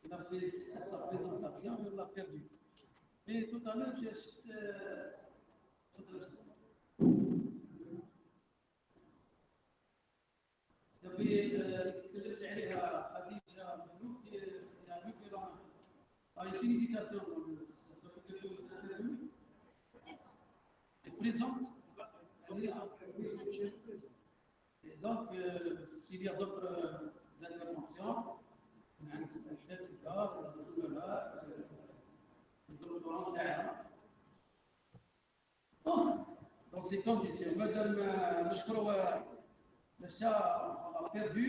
Il a fait sa présentation, il l'a perdu. Et tout à l'heure, j'ai acheté. تكلمت عليها خديجه مخلوف يعني في la signification est présente. Et donc, s'il y a d'autres interventions, dans ces conditions, madame Meshkroua, le chat a perdu.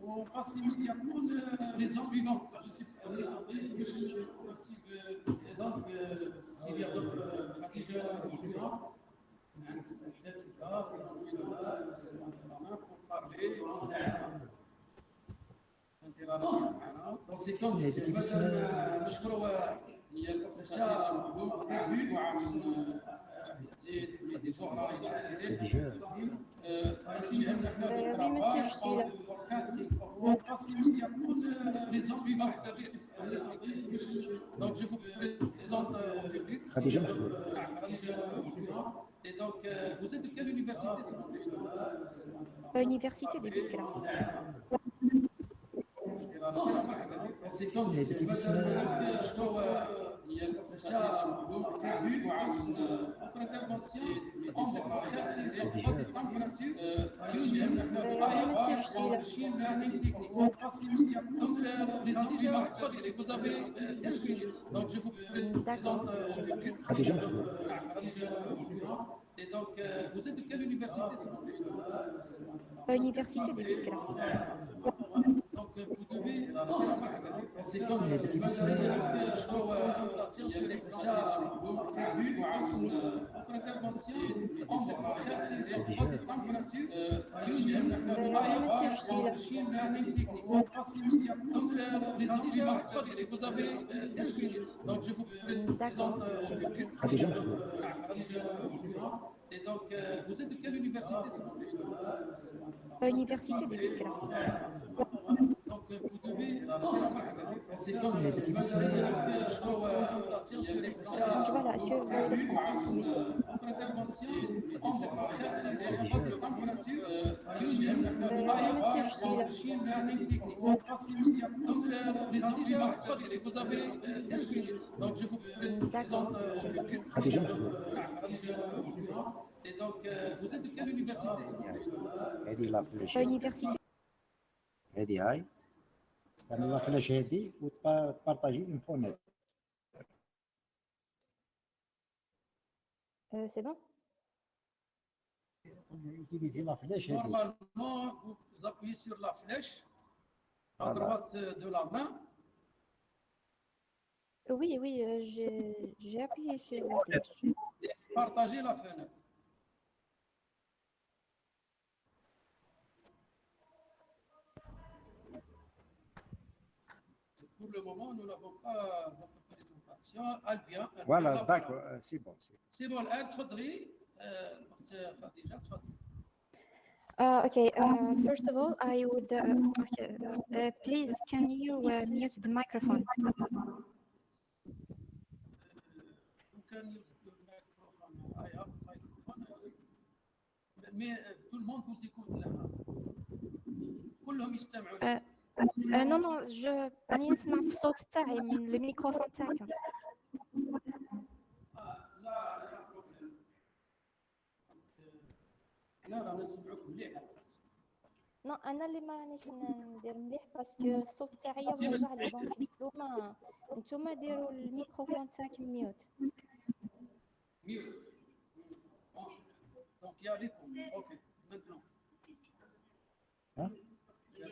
On passe immédiatement les suivantes. Et donc, s'il y a d'autres interventions, pour parler, dans ces conditions, madame Meshkroua, le chat a perdu. Oui, monsieur, je suis là. On passe immédiatement les suivantes. Donc, je vous présente Khadija. Et donc, vous êtes de quelle université? Université de Skikda. C'est comme vous avez 15 minutes. Donc je vous présente et donc vous êtes de quelle université? Université de Skikda. Donc vous devez c'est comme sur les votre intervention on passe immédiatement vous avez 15 minutes. Donc je vous présente et donc vous êtes de quelle université? Université de Skikda. Donc vous devez c'est comme sur les Voilà, est-ce que vous avez le votre intervention monsieur, je suis là. on passe immédiatement vous avez 15 minutes. Donc je vous présente et donc vous êtes de quelle université? Université. هذه هاي استعمل الفلاش هذه وتبارطاجي الانفونات. C'est bon? Utilisez la flèche. Normalement, vous appuyez sur la flèche à droite de la main. Oui, j'ai appuyé sur la flèche. Et partagez la fenêtre. Pour le moment, nous n'avons pas votre présentation. Elle vient. Voilà, d'accord, c'est bon. C'est bon, elle تفضلي خديجة تفضلي. Okay, first of all, I would, please, can you mute the microphone? You can use the microphone. I have a microphone. Mais tout le monde vous écoute là. كلهم يستمعون. Non, أنا نسمع في الصوت تاعي من الميكروفون تاعكم. لا رانا نسمعوك مليح. نو انا اللي ما رانيش ندير مليح باسكو الصوت تاعي موجع لي دونك نتوما ديروا الميكروفون تاعكم ميوت. دونك يا ليكم اوكي مانتنون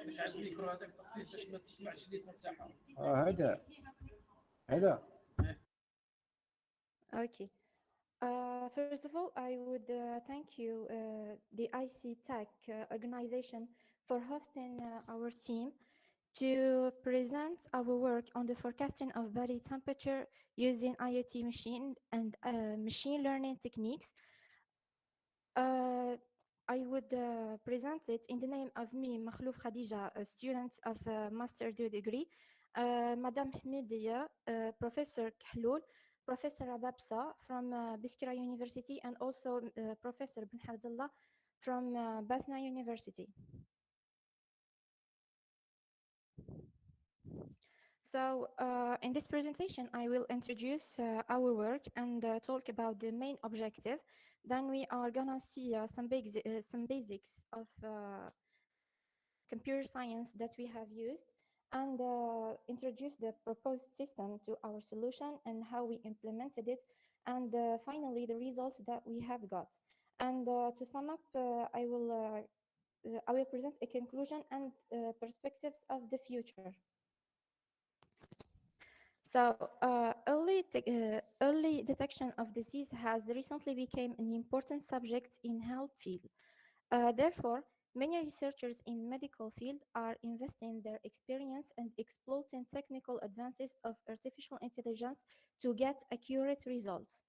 نجعل الميكرو هذاك طفيه باش ما تسمعش ليكم تاعهم. هذا Okay. First of all, I would thank you, the ICTAACS organization, for hosting our team to present our work on the forecasting of body temperature using IoT machine and machine learning techniques. I would present it in the name of me, Makhlouf Khadija, a student of Master 2 degree, Madame Hmidiya, Professor Khloul, Professor Ababsa from Biskra University, and also Professor Ben Harzallah from Basna University. So in this presentation, I will introduce our work and talk about the main objective. Then we are gonna see some basics of computer science that we have used and introduce the proposed system to our solution and how we implemented it, and finally the results that we have got. And to sum up, I will present a conclusion and perspectives of the future. So early detection of disease has recently become an important subject in health field. Therefore, many researchers in medical field are investing their experience and exploiting technical advances of artificial intelligence to get accurate results.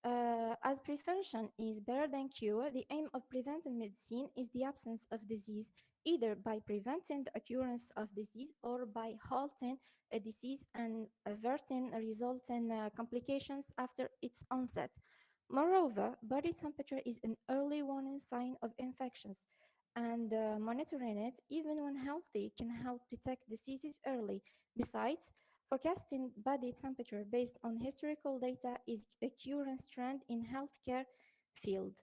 As prevention is better than cure, the aim of preventive medicine is the absence of disease, either by preventing the occurrence of disease or by halting a disease and averting resulting complications after its onset. Moreover, body temperature is an early warning sign of infections, and monitoring it, even when healthy, can help detect diseases early. Besides, forecasting body temperature based on historical data is a current trend in healthcare field.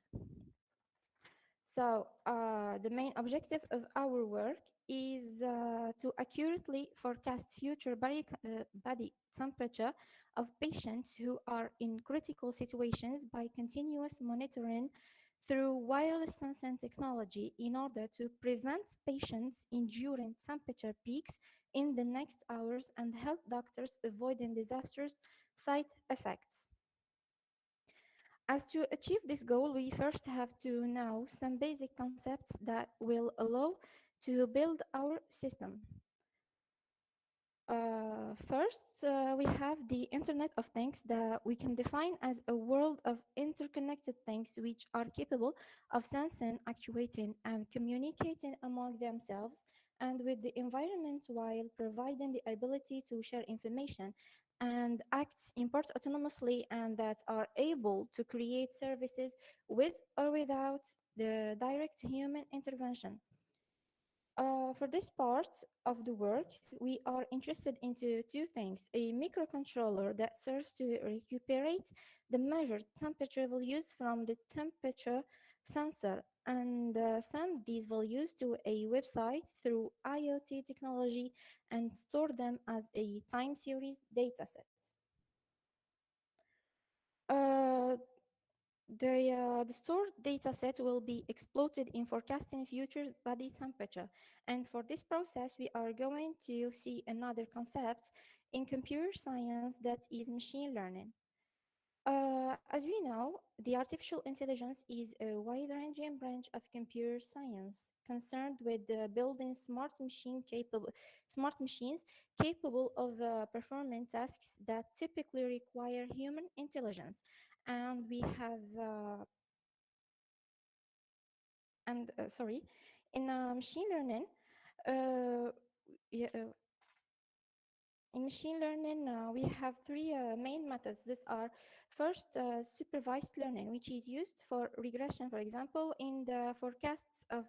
So the main objective of our work is to accurately forecast future body temperature of patients who are in critical situations by continuous monitoring through wireless sensing technology in order to prevent patients enduring temperature peaks in the next hours and help doctors avoiding disastrous side effects. As to achieve this goal, we first have to know some basic concepts that will allow to build our system. First, we have the Internet of Things that we can define as a world of interconnected things which are capable of sensing, actuating, and communicating among themselves and with the environment while providing the ability to share information and act in part autonomously, and that are able to create services with or without the direct human intervention. For this part of the work, we are interested into two things: a microcontroller that serves to recuperate the measured temperature values from the temperature sensor and send these values to a website through IoT technology and store them as a time series dataset. Uh, the stored data set will be exploited in forecasting future body temperature. And for this process, we are going to see another concept in computer science that is machine learning. As we know, the artificial intelligence is a wide-ranging branch of computer science concerned with building smart machines capable of performing tasks that typically require human intelligence. And we have sorry, in machine learning, uh, yeah, in machine learning, we have three main methods. These are first supervised learning, which is used for regression, for example, in the forecasts of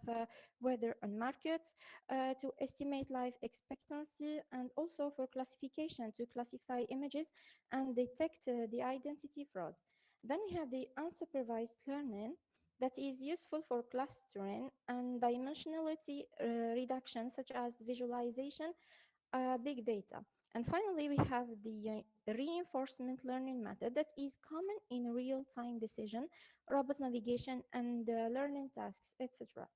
weather on markets, to estimate life expectancy, and also for classification to classify images and detect the identity fraud. Then we have the unsupervised learning that is useful for clustering and dimensionality reduction, such as visualization, big data. And finally, we have the reinforcement learning method that is common in real-time decision, robot navigation, and learning tasks, etc.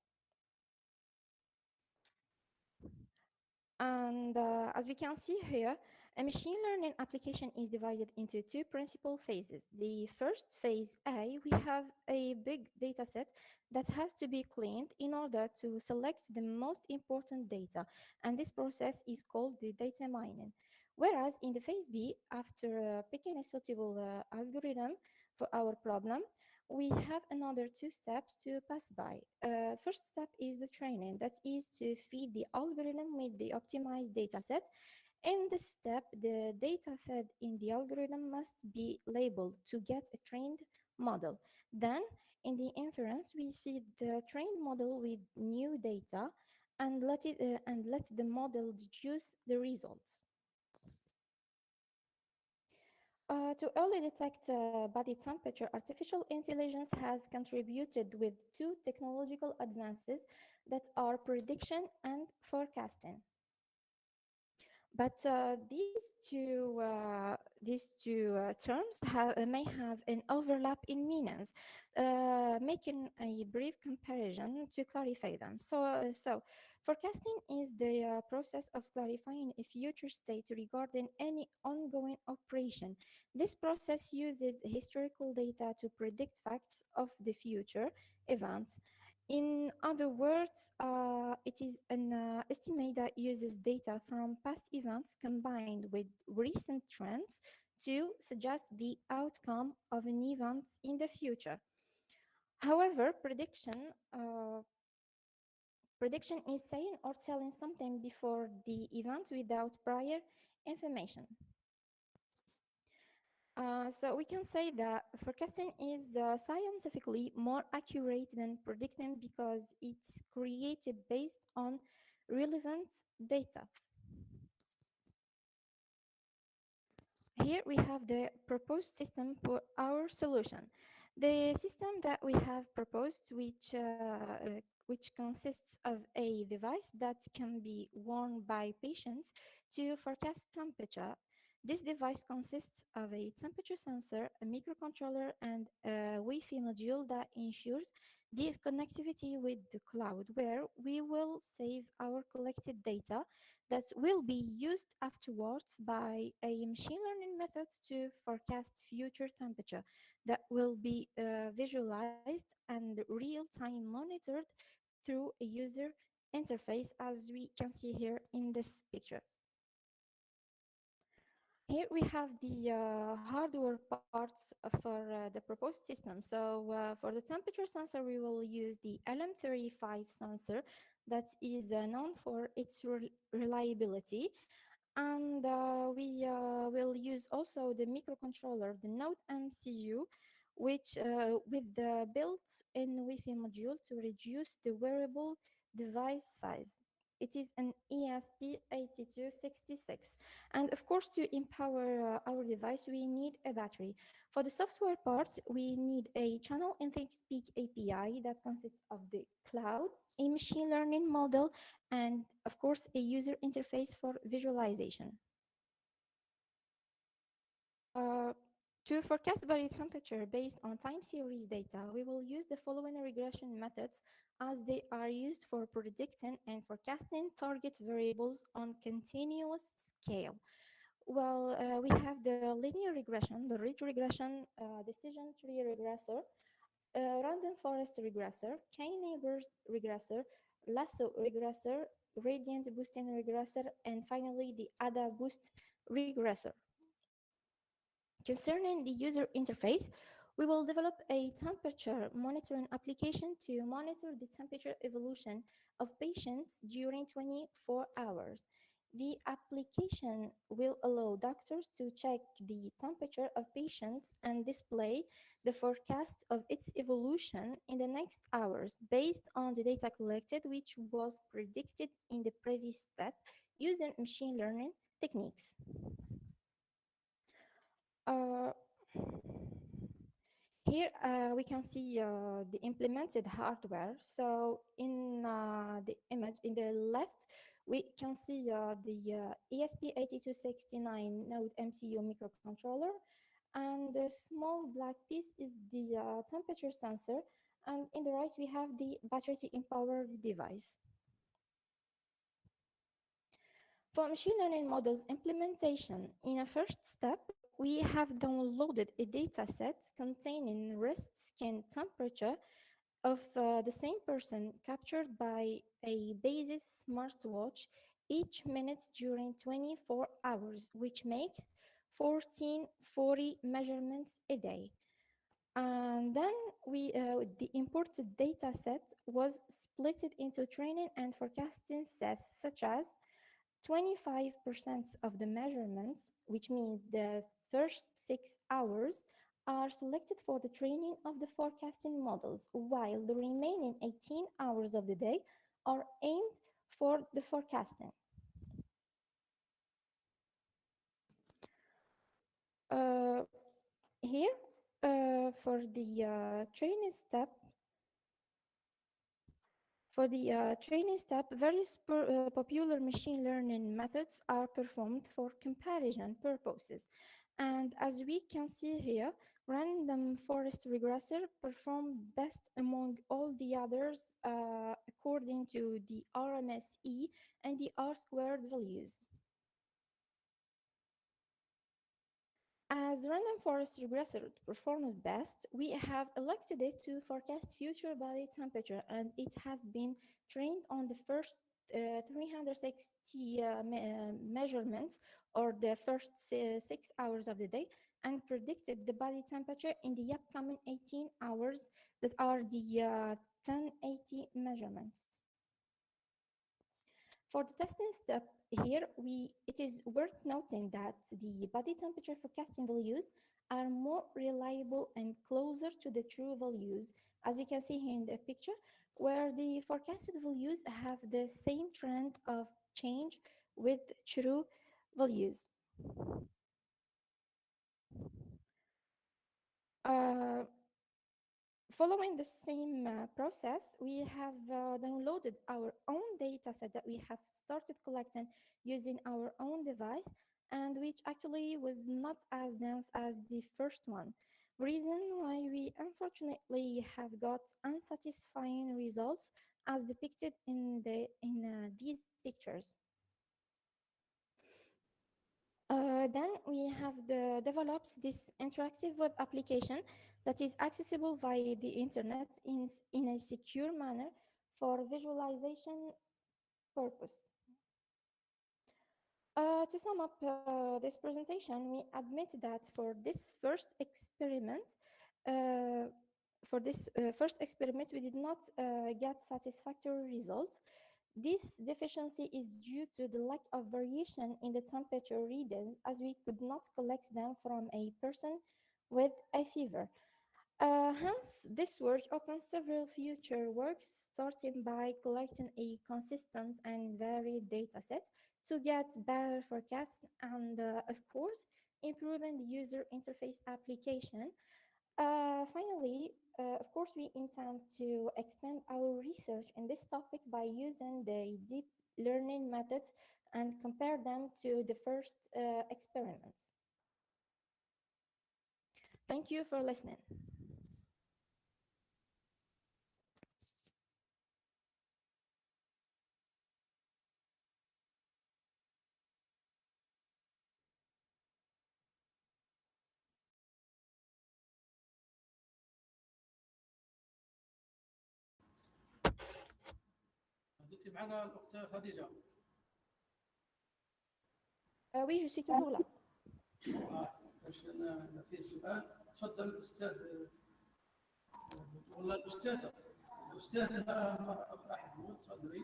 And as we can see here, a machine learning application is divided into two principal phases. The first phase A, we have a big data set that has to be cleaned in order to select the most important data. And this process is called the data mining. Whereas in the phase B, after picking a suitable algorithm for our problem, we have another two steps to pass by. First step is the training, that is to feed the algorithm with the optimized data set. In this step, the data fed in the algorithm must be labeled to get a trained model. Then, in the inference, we feed the trained model with new data and let the model deduce the results. To early detect body temperature, artificial intelligence has contributed with two technological advances that are prediction and forecasting. But these two terms may have an overlap in meanings, making a brief comparison to clarify them. So forecasting is the process of clarifying a future state regarding any ongoing operation. This process uses historical data to predict facts of the future events. In other words, it is an estimate that uses data from past events combined with recent trends to suggest the outcome of an event in the future. However, prediction is saying or telling something before the event without prior information. So we can say that forecasting is scientifically more accurate than predicting because it's created based on relevant data. Here we have the proposed system for our solution. The system that we have proposed, which consists of a device that can be worn by patients to forecast temperature. This device consists of a temperature sensor, a microcontroller, and a Wi-Fi module that ensures the connectivity with the cloud, where we will save our collected data that will be used afterwards by a machine learning method to forecast future temperature that will be visualized and real-time monitored through a user interface, as we can see here in this picture. Here we have the hardware parts for the proposed system. So for the temperature sensor, we will use the LM35 sensor that is known for its reliability. And we will use also the microcontroller, the Node MCU, which with the built-in Wi-Fi module to reduce the wearable device size. It is an ESP8266. And of course, to empower our device, we need a battery. For the software part, we need a channel and ThinkSpeak API that consists of the cloud, a machine learning model, and of course, a user interface for visualization. To forecast body temperature based on time series data, we will use the following regression methods as they are used for predicting and forecasting target variables on continuous scale. Well, we have the linear regression, the ridge regression, decision tree regressor, random forest regressor, k-neighbors regressor, lasso regressor, gradient boosting regressor, and finally the ADA boost regressor. Concerning the user interface, we will develop a temperature monitoring application to monitor the temperature evolution of patients during 24 hours. The application will allow doctors to check the temperature of patients and display the forecast of its evolution in the next hours based on the data collected, which was predicted in the previous step using machine learning techniques. Here we can see the implemented hardware. So in the image in the left, we can see the ESP8269 Node MCU microcontroller, and the small black piece is the temperature sensor, and in the right we have the battery-empowered device. For machine learning models implementation, in a first step, we have downloaded a data set containing wrist skin temperature of the same person captured by a basis smartwatch each minute during 24 hours, which makes 1440 measurements a day. And then the imported data set was split into training and forecasting sets, such as 25% of the measurements, which means the first 6 hours, are selected for the training of the forecasting models, while the remaining 18 hours of the day are aimed for the forecasting. Here, for the training step, various popular machine learning methods are performed for comparison purposes. And as we can see here, random forest regressor performed best among all the others according to the RMSE and the R-squared values. As random forest regressor performed best, we have elected it to forecast future body temperature, and it has been trained on the first 360 measurements, or the first 6 hours of the day, and predicted the body temperature in the upcoming 18 hours that are the 1080 measurements. For the testing step here, it is worth noting that the body temperature forecasting values are more reliable and closer to the true values, as we can see here in the picture, where the forecasted values have the same trend of change with true values. Following the same process, we have downloaded our own data set that we have started collecting using our own device, and which actually was not as dense as the first one. Reason why we unfortunately have got unsatisfying results as depicted in these pictures. Then we have developed this interactive web application that is accessible via the internet in a secure manner for visualization purpose. To sum up this presentation, we admit that for this first experiment, we did not get satisfactory results. This deficiency is due to the lack of variation in the temperature readings, as we could not collect them from a person with a fever. Hence, this work opens several future works, starting by collecting a consistent and varied data set to get better forecasts and, of course, improving the user interface application. Finally, of course, we intend to expand our research in this topic by using the deep learning methods and compare them to the first experiments. Thank you for listening. زلتي معنا الأخت خديجة. Oui, je suis toujours là. باش في سؤال تفضل الأستاذ والله الأستاذة راح تزود تفضلي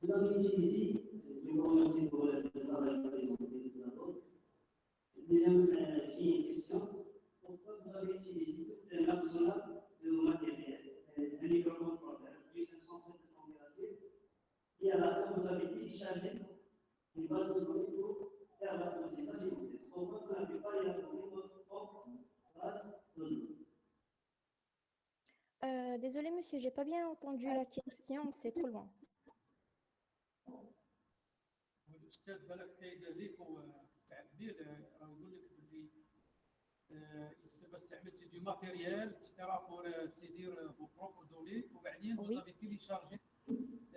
Vous avez utilisé, je vous remercie pour le travail présenté tout d'abord. Déjà, j'ai une question. Pourquoi vous avez utilisé tout un arsenal de matériel, un microcontrôleur, du 507 température, et à la fin, vous avez téléchargé une base de données pour faire la consultation des tests. Pourquoi vous n'avez pas élaboré votre propre base de données? Désolé, monsieur, j'ai pas bien entendu la question, c'est trop loin. الأستاذ بالك كيدير ليك تاع قبيل راه يقول لك باللي استعملتي دو ماتيريال اكسيتيرا بور سيزير فو بروبر دوني وبعدين vous avez téléchargé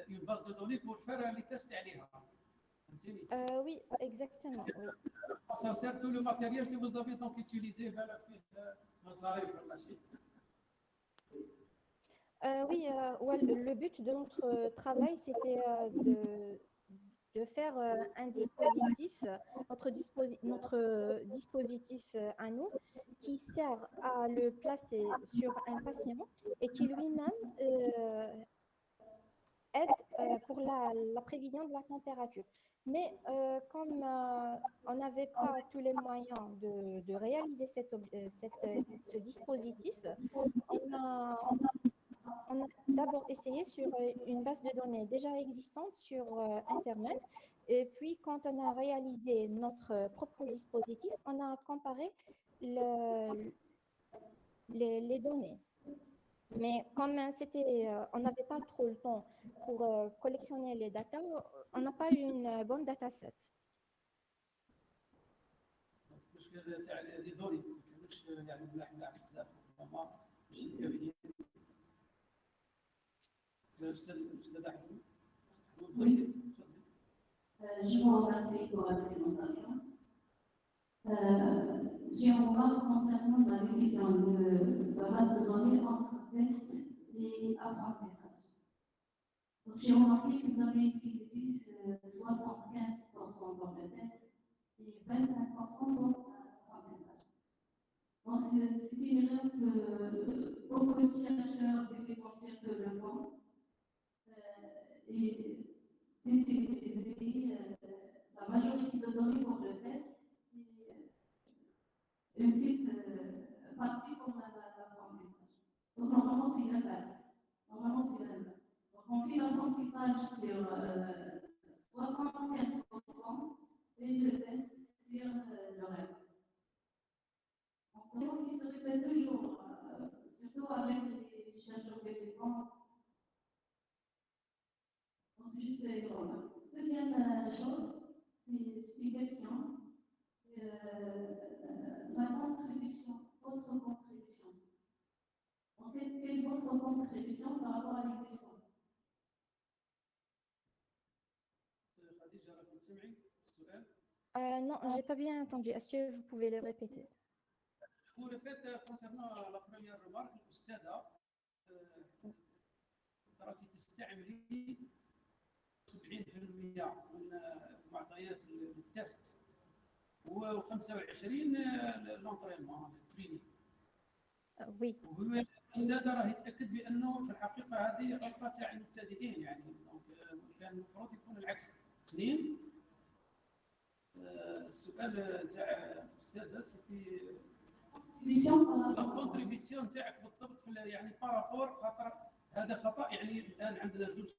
une base de données pour faire les tests عليها فهمتيني Oui, exactement. Oui. Ça sert tout le matériel que vous avez donc utilisé بالك فيه مصاريف ولا شيء. Oui, le but de notre travail, c'était de de faire un dispositif, notre dispositif à nous, qui sert à le placer sur un patient et qui lui-même aide pour la prévision de la température. Mais comme on n'avait pas tous les moyens de réaliser ce dispositif, on a d'abord essayé sur une base de données déjà existante sur Internet. Et puis, quand on a réalisé notre propre dispositif, on a comparé les données. Mais comme on n'avait pas trop le temps pour collectionner les datas, on n'a pas eu une bonne dataset. المشكل تاع لي دوني ما كانوش يعني ملاح بزاف ربما ماشي كافيين. الاستاذ احسن Je vous remercie pour la présentation. J'ai une remarque concernant la division de la base de données entre test et apprentissage. Donc, j'ai remarqué que vous avez utilisé 75% pour le test et 25% pour l'apprentissage. Donc, c'est une erreur que beaucoup de chercheurs considèrent que le font. Et d'utiliser la majorité de données pour le test et une petite partie pour l'apprentissage. Donc, normalement, c'est l'inverse. Donc, on fait l'apprentissage sur 75% et le test sur le reste. Donc, il se répète toujours, surtout avec les chercheurs québécois. Donc, c'est juste une remarque. Deuxième chose, c'est une question. La contribution, votre contribution. Donc, quelle est votre contribution par rapport à l'existant? خديجة راكم تسمعي السؤال؟ Non, je n'ai pas bien entendu. Est-ce que vous pouvez le répéter? Pour le fait, concernant la première remarque, الأستاذة راكي تستعملي 70% من معطيات التست و25 لونطرينمون التريننج. Oui. الأستاذة راه يتأكد بأنه في الحقيقة هذه غلطة تاع المبتدئين يعني كان المفروض يكون العكس. اثنين السؤال تاع الأستاذة سيتي لا كونتريبيسيون تاعك بالضبط في يعني بارابور خاطر هذا خطأ يعني الآن عندنا زوج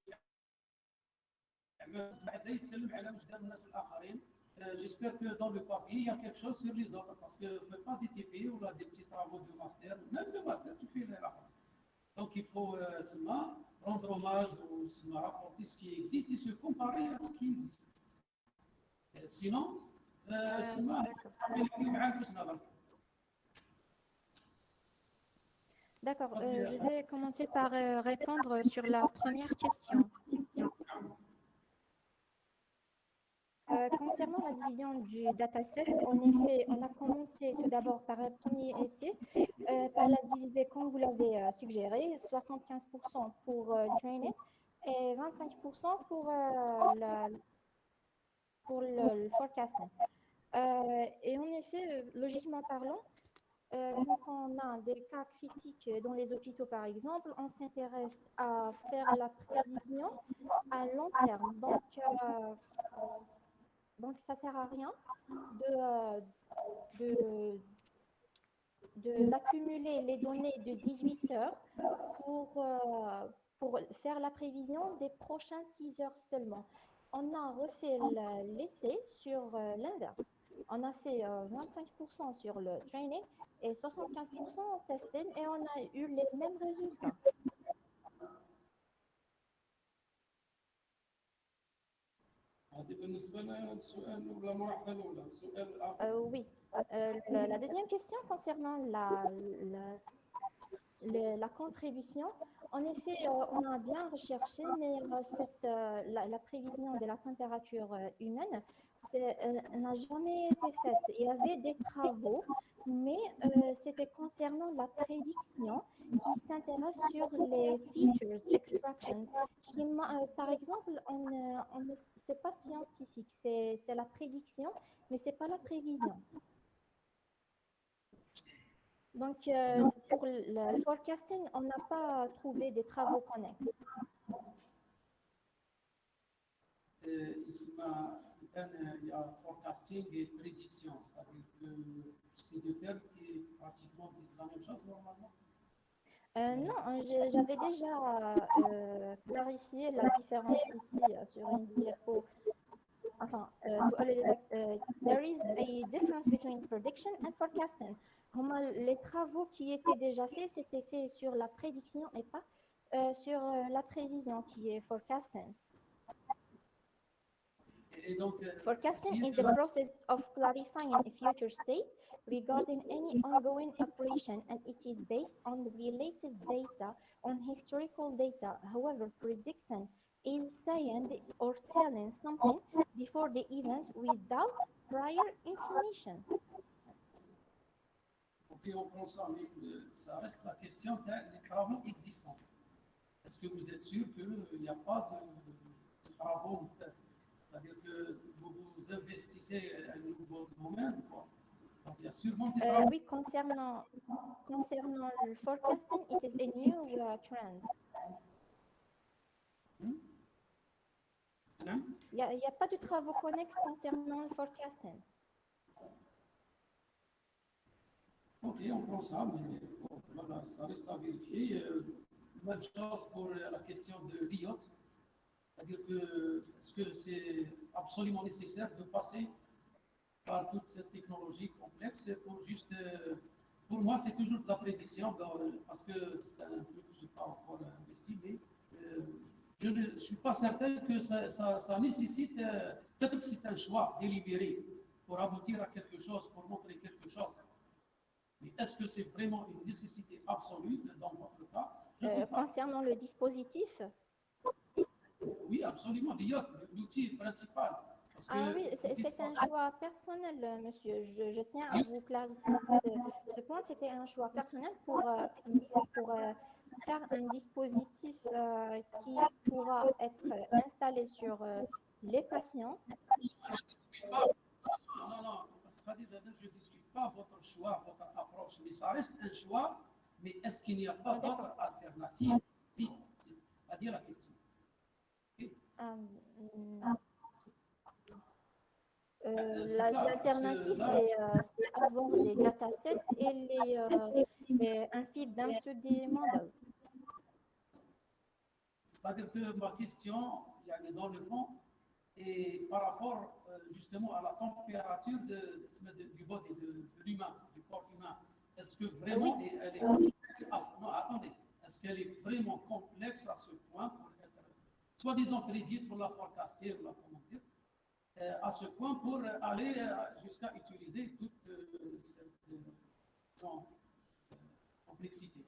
البحث يتكلم على واش داروا الناس الآخرين. J'espère que dans le papier, il y a quelque chose sur les autres, parce que ne fais pas des TP ou des petits travaux de master, même de master, tu fais les rapports. Donc il faut rendre hommage ou rapporter ce qui existe et se comparer à ce qui existe. Sinon, D'accord, je vais commencer par répondre sur la première question. Concernant la division du dataset, en effet, on a commencé tout d'abord par un premier essai, par la diviser comme vous l'avez suggéré, 75% pour training et 25% pour le forecasting. Et en effet, logiquement parlant, quand on a des cas critiques dans les hôpitaux, par exemple, on s'intéresse à faire la prévision à long terme. Donc, ça ne sert à rien d'accumuler les données de 18 heures pour faire la prévision des prochaines 6 heures seulement. On a refait l'essai sur l'inverse. On a fait 25% sur le training et 75% en testing et on a eu les mêmes résultats. Oui. La deuxième question concernant la contribution, en effet, on a bien recherché, mais la prévision de la température humaine, n'a jamais été faite. Il y avait des travaux, mais c'était concernant la prédiction qui s'intéresse sur les features extraction. Par exemple, c'est pas scientifique, c'est la prédiction, mais c'est pas la prévision. Donc, pour le forecasting, on n'a pas trouvé des travaux connexes. Il y a forecasting et prédiction, c'est-à-dire que c'est deux termes qui pratiquement disent la même chose normalement. Non, j'avais déjà clarifié la différence ici sur une diapo. Enfin, there is a difference between prediction and forecasting. Les travaux qui étaient déjà faits, c'était fait sur la prédiction et pas sur la prévision qui est forecasting. Et donc, Forecasting is the process of clarifying a future state regarding any ongoing operation, and it is based on related data, on historical data. However, predicting is saying or telling something before the event without prior information. ok, on prend ça, mais ça reste la question des travaux existants. Est-ce que vous êtes sûr qu'il n'y a pas de travaux? C'est-à-dire que vous investissez un nouveau domaine, quoi. Donc, il y a sûrement des travaux. Oui, concernant le forecasting, it is a new trend. Hein? Il n'y a pas de travaux connexes concernant le forecasting. Ok, on prend ça, mais bon, voilà, ça reste à vérifier. Même chose pour la question de l'IoT. C'est-à-dire que est-ce que c'est absolument nécessaire de passer par toute cette technologie complexe pour juste... pour moi, c'est toujours de la prédiction, parce que c'est un truc que je n'ai pas encore investi, mais je ne suis pas certain que ça nécessite... peut-être que c'est un choix délibéré pour aboutir à quelque chose, pour montrer quelque chose. Mais est-ce que c'est vraiment une nécessité absolue dans votre cas? Je ne sais pas. Concernant le dispositif, Oui, absolument, l'IoT, l'outil principal. Parce que oui, c'est un choix personnel, monsieur. Je tiens à vous clarifier ce point. C'était un choix personnel pour faire un dispositif qui pourra être installé sur les patients. Non, c'est-à-dire, je ne discute pas votre choix, votre approche, mais ça reste un choix. Mais est-ce qu'il n'y a pas d'autres alternatives qui existent? C'est-à-dire la question. L'alternative, c'est avoir des datasets et un feed into the models. C'est-à-dire que ma question, dans le fond, est par rapport justement à la température du body, de l'humain, du corps humain. Est-ce que vraiment elle est complexe non, attendez. Est-ce qu'elle est vraiment complexe à ce point pour être, soi-disant prédite pour la forecaster ou la comment dire, à ce point pour aller jusqu'à utiliser toute cette complexité?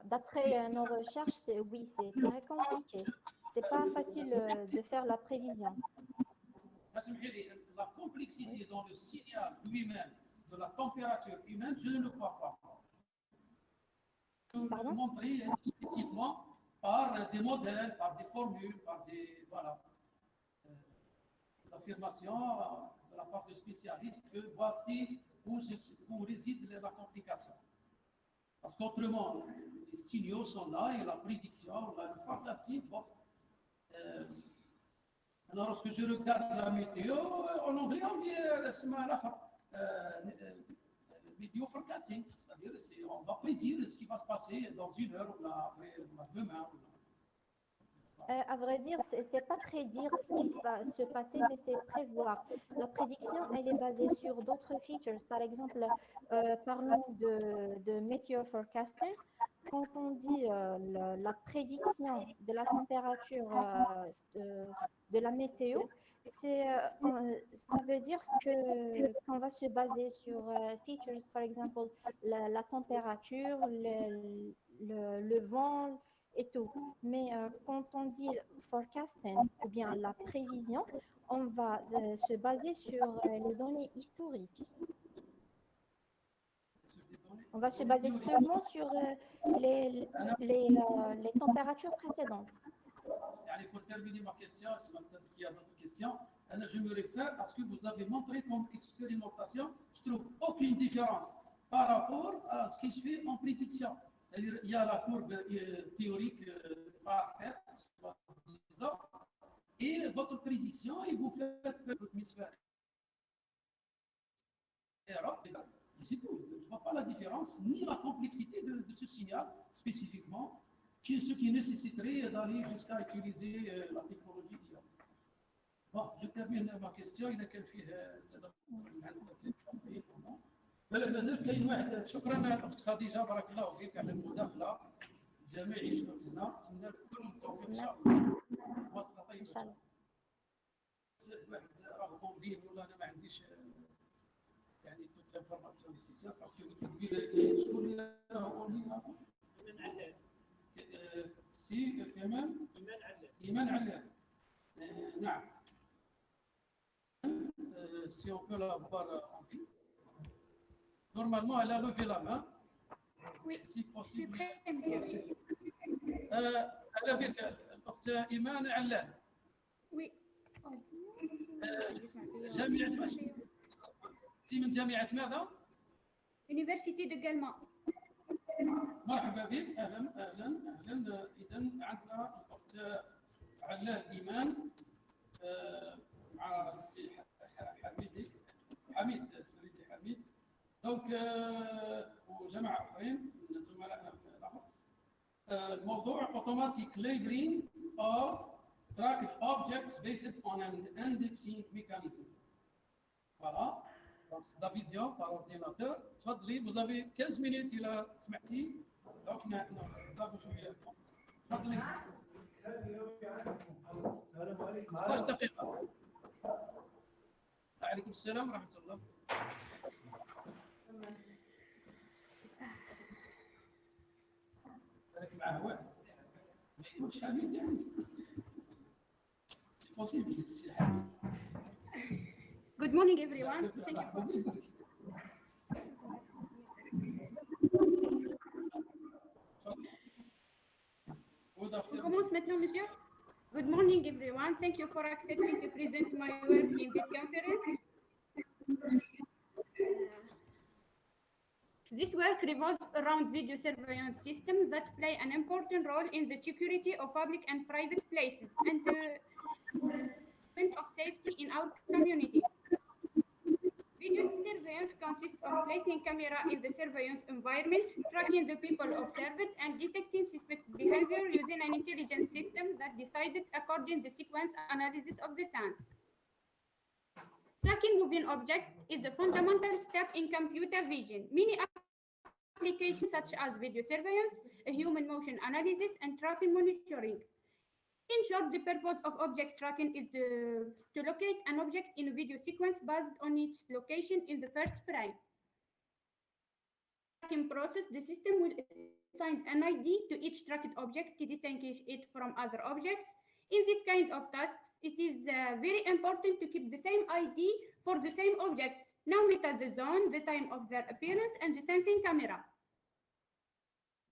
D'après nos recherches, c'est très compliqué. C'est pas facile de faire la prévision. La complexité dans le signal lui-même de la température humaine, je ne le crois pas. Je vais vous montrer explicitement par des modèles, par des formules, par des affirmations de la part de spécialistes que voici où réside la complication. Parce qu'autrement, les signaux sont là et la prédiction, le fantastique, bon. Alors, lorsque je regarde la météo, en anglais, on dit météo forecasting, c'est-à-dire on va prédire ce qui va se passer dans une heure ou après, demain. À vrai dire, c'est pas prédire ce qui va se passer, mais c'est prévoir. La prédiction, elle est basée sur d'autres features. Par exemple, parlons de météo forecasting. Quand on dit la prédiction de la température de la météo, ça veut dire qu'on va se baser sur features, par exemple, la température, le vent, et tout. Mais quand on dit forecasting ou bien la prévision, on va se baser sur les données historiques. On va se baser seulement sur les températures précédentes. Pour terminer ma question, c'est peut-être qu'il y a d'autres questions. Je me réfère à ce que vous avez montré comme expérimentation. Je ne trouve aucune différence par rapport à ce qui se fait en prédiction. C'est-à-dire il y a la courbe théorique parfaite, soi-disant, et votre prédiction, et vous faites l'hémisphère. Et alors, c'est tout. Je ne vois pas la différence, ni la complexité de ce signal spécifiquement, ce qui nécessiterait d'aller jusqu'à utiliser la technologie d'IA. Bon, je termine ma question. إذا كان فيه مازال كاين واحد. شكرا الأخت خديجة، بارك الله فيك على المداخلة. الجميع يشكر لنا، نتمنى لكم كل التوفيق إن شاء الله. وصفة طيبة إن شاء الله. واحد راه طوبين ولا أنا ما عنديش يعني toute l'information nécessaire parce que شكون اللي راهو من علام سي كمان إيمان علام. نعم. Si on peut la voir en ligne. Normalement, elle a levé la main. Oui, si possible. Elle avait l'أخت إيمان علام. Oui. جامعة واش؟ من جامعة ماذا؟ Université de Galma. مرحبا بك، اهلا اهلا اهلا. اذا عندنا الاخت علام ايمان مع السي حميد السيدي حميد دونك وجماعه اخرين من زملائنا في الاخر. الموضوع automatic labeling of tracked objects based on an indexing mechanism. Voilà. Donc, c'est la vision par ordinateur. تفضلي, vous avez 15 minutes إلى سمعتي. Donc, نتابعوا شوية. تفضلي. السلام عليكم. 16 دقيقة. وعليكم السلام ورحمة الله. أنا معاه واحد. مش حميد يعني. C'est possible, c'est حميد. Good morning, everyone. Thank you. On commence maintenant, monsieur. Good morning, everyone. Thank you for accepting to present my work in this conference. This work revolves around video surveillance systems that play an important role in the security of public and private places and the development of safety in our community. Video surveillance consists of placing camera in the surveillance environment, tracking the people observed, and detecting suspect behavior using an intelligent system that decided according to the sequence analysis of the sound. Tracking moving objects is the fundamental step in computer vision. Many applications such as video surveillance, human motion analysis, and traffic monitoring. In short, the purpose of object tracking is to locate an object in a video sequence based on its location in the first frame. Tracking process, the system will assign an ID to each tracked object to distinguish it from other objects. In this kind of tasks, it is very important to keep the same ID for the same objects, no matter the zone, the time of their appearance, and the sensing camera.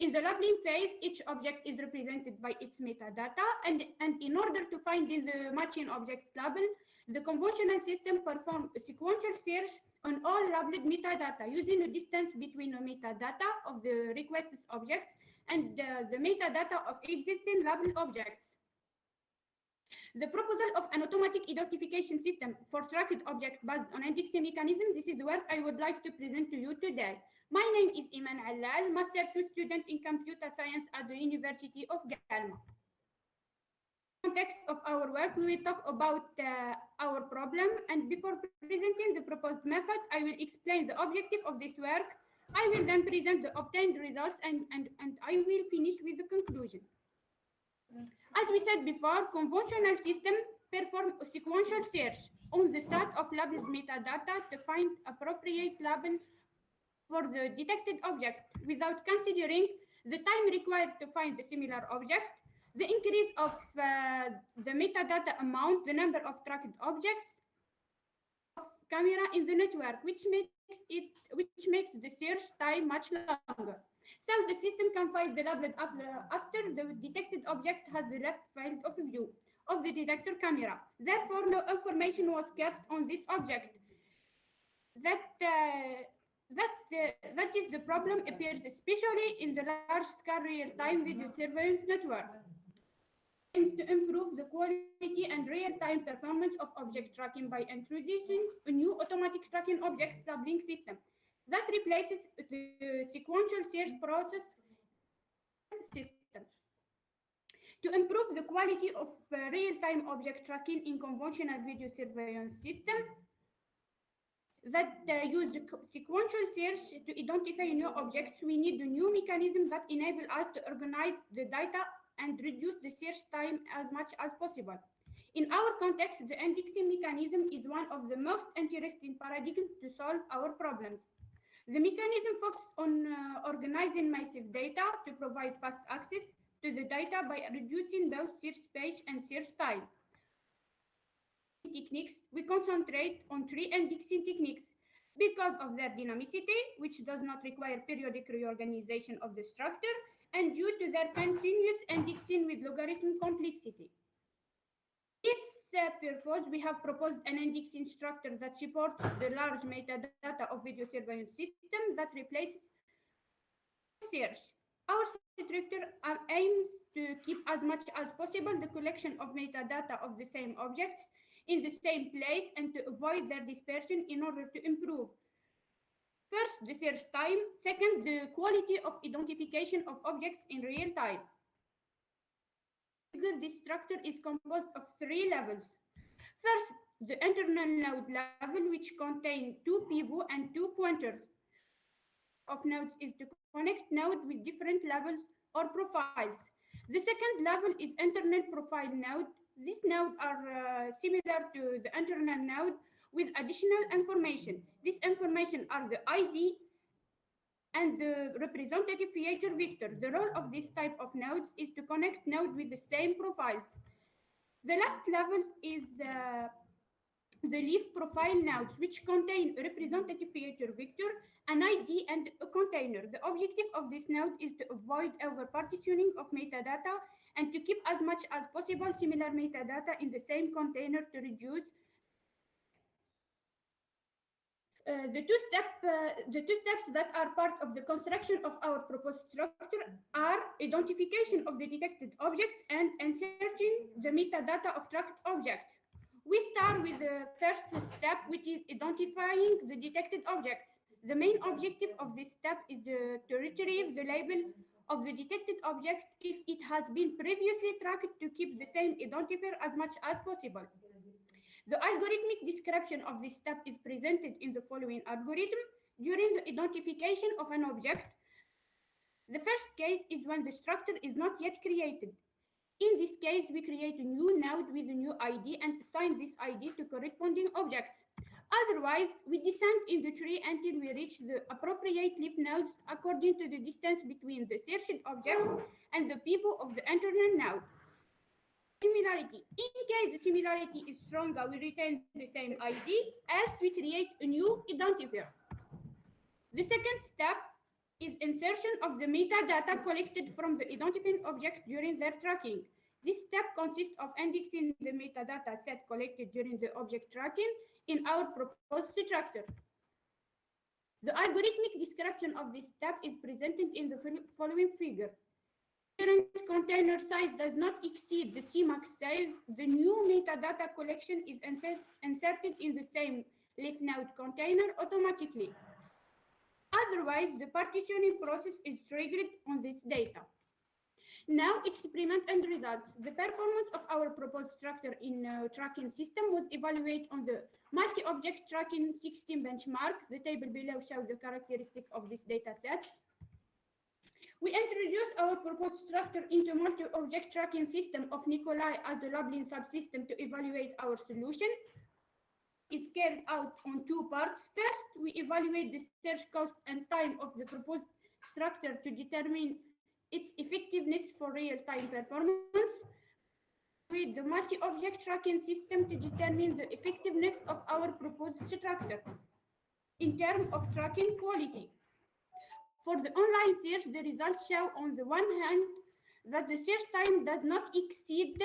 In the labeling phase, each object is represented by its metadata, and in order to find in the matching object's label, the conventional system performs a sequential search on all labeled metadata using a distance between the metadata of the requested objects and the metadata of existing labeled objects. The proposal of an automatic identification system for tracked objects based on indexing mechanism, this is the work I would like to present to you today. My name is Iman Allal, Master 2 student in Computer Science at the University of Galma. In the context of our work, we will talk about our problem, and before presenting the proposed method, I will explain the objective of this work. I will then present the obtained results, and I will finish with the conclusion. As we said before, conventional systems perform a sequential search on the set of labeled metadata to find appropriate label for the detected object without considering the time required to find the similar object, the increase of the metadata amount, the number of tracked objects, of camera in the network, which makes the search time much longer. So the system can find the label after the detected object has the left field of view of the detector camera. Therefore, no information was kept on this object. That is the problem appears especially in the large-scale real-time video surveillance network. Aims to improve the quality and real-time performance of object tracking by introducing a new automatic tracking object labeling system that replaces the sequential search process system. To improve the quality of real-time object tracking in conventional video surveillance system that use the sequential search to identify new objects, we need a new mechanism that enable us to organize the data and reduce the search time as much as possible. In our context, the indexing mechanism is one of the most interesting paradigms to solve our problems. The mechanism focuses on organizing massive data to provide fast access to the data by reducing both search space and search time. Techniques, we concentrate on three indexing techniques because of their dynamicity, which does not require periodic reorganization of the structure, and due to their continuous indexing with logarithm complexity. This purpose, we have proposed an indexing structure that supports the large metadata of video surveillance system that replaces search. Our structure aims to keep as much as possible the collection of metadata of the same objects in the same place and to avoid their dispersion in order to improve first, the search time, second, the quality of identification of objects in real time. This structure is composed of three levels. First, the internal node level, which contains two pivot and two pointers of nodes is to connect nodes with different levels or profiles. The second level is internal profile node. These nodes are similar to the internal node with additional information. This information are the ID and the representative feature vector. The role of this type of nodes is to connect nodes with the same profiles. The last level is the leaf profile nodes, which contain a representative feature vector, an ID, and a container. The objective of this node is to avoid over-partitioning of metadata and to keep as much as possible similar metadata in the same container to reduce the two steps that are part of the construction of our proposed structure are identification of the detected objects and inserting the metadata of tracked objects. We start with the first step, which is identifying the detected objects. The main objective of this step is to retrieve the label of the detected object if it has been previously tracked to keep the same identifier as much as possible. The algorithmic description of this step is presented in the following algorithm. During the identification of an object, the first case is when the structure is not yet created. In this case, we create a new node with a new ID and assign this ID to corresponding objects. Otherwise, we descend in the tree until we reach the appropriate leaf nodes according to the distance between the searched object and the pivot of the internal node. Similarity. In case the similarity is stronger, we retain the same ID as we create a new identifier. The second step is insertion of the metadata collected from the identifying object during their tracking. This step consists of indexing the metadata set collected during the object tracking in our proposed structure. The algorithmic description of this step is presented in the following figure. Current container size does not exceed the Cmax size. The new metadata collection is inserted in the same leaf node container automatically. Otherwise, the partitioning process is triggered on this data. Now, experiment and results. The performance of our proposed structure in tracking system was evaluated on the multi-object tracking 16 benchmark. The table below shows the characteristics of this data set. We introduced our proposed structure into multi-object tracking system of Nikolai as a labeling subsystem to evaluate our solution. It's carried out on two parts. First, we evaluate the search cost and time of the proposed structure to determine its effectiveness for real-time performance with the multi-object tracking system to determine the effectiveness of our proposed structure in terms of tracking quality. For the online search, the results show on the one hand that the search time does not exceed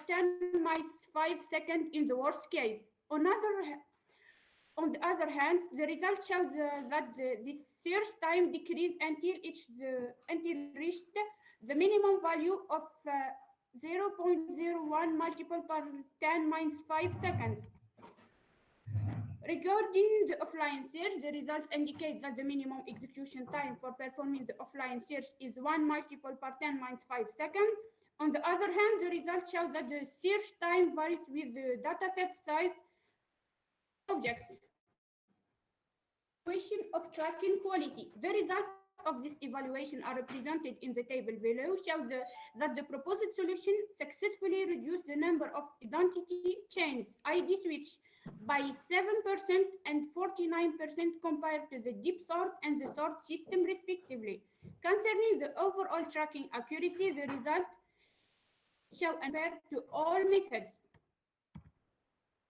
10 - 5 seconds in the worst case. On the other hand, the results show that the search time decreased until reached the minimum value of 0.01 multiple per 10 - 5 seconds. Regarding the offline search, the results indicate that the minimum execution time for performing the offline search is 1 multiple per 10 - 5 seconds. On the other hand, the results show that the search time varies with the dataset size objects. Evaluation of tracking quality. The results of this evaluation are represented in the table below, show that the proposed solution successfully reduced the number of identity chains, ID switch, by 7% and 49% compared to the deep sort and the sort system respectively. Concerning the overall tracking accuracy, the results show compared to all methods.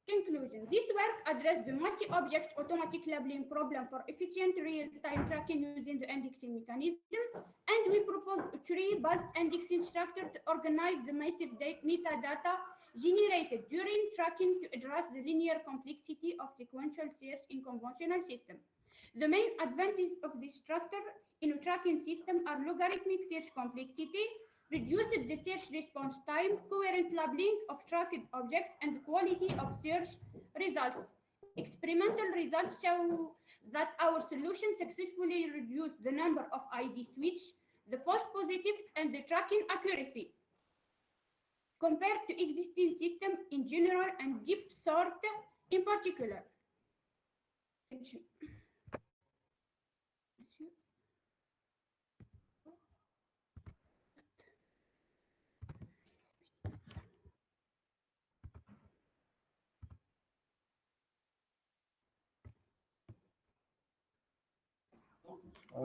Conclusion. This work addressed the multi-object automatic labeling problem for efficient real-time tracking using the indexing mechanism, and we propose a tree-based indexing structure to organize the massive metadata generated during tracking to address the linear complexity of sequential search in conventional systems. The main advantages of this structure in a tracking system are logarithmic search complexity, reduced the search response time, coherent labeling of tracked objects, and quality of search results. Experimental results show that our solution successfully reduced the number of ID switch, the false positives, and the tracking accuracy compared to existing systems in general and deep sort in particular.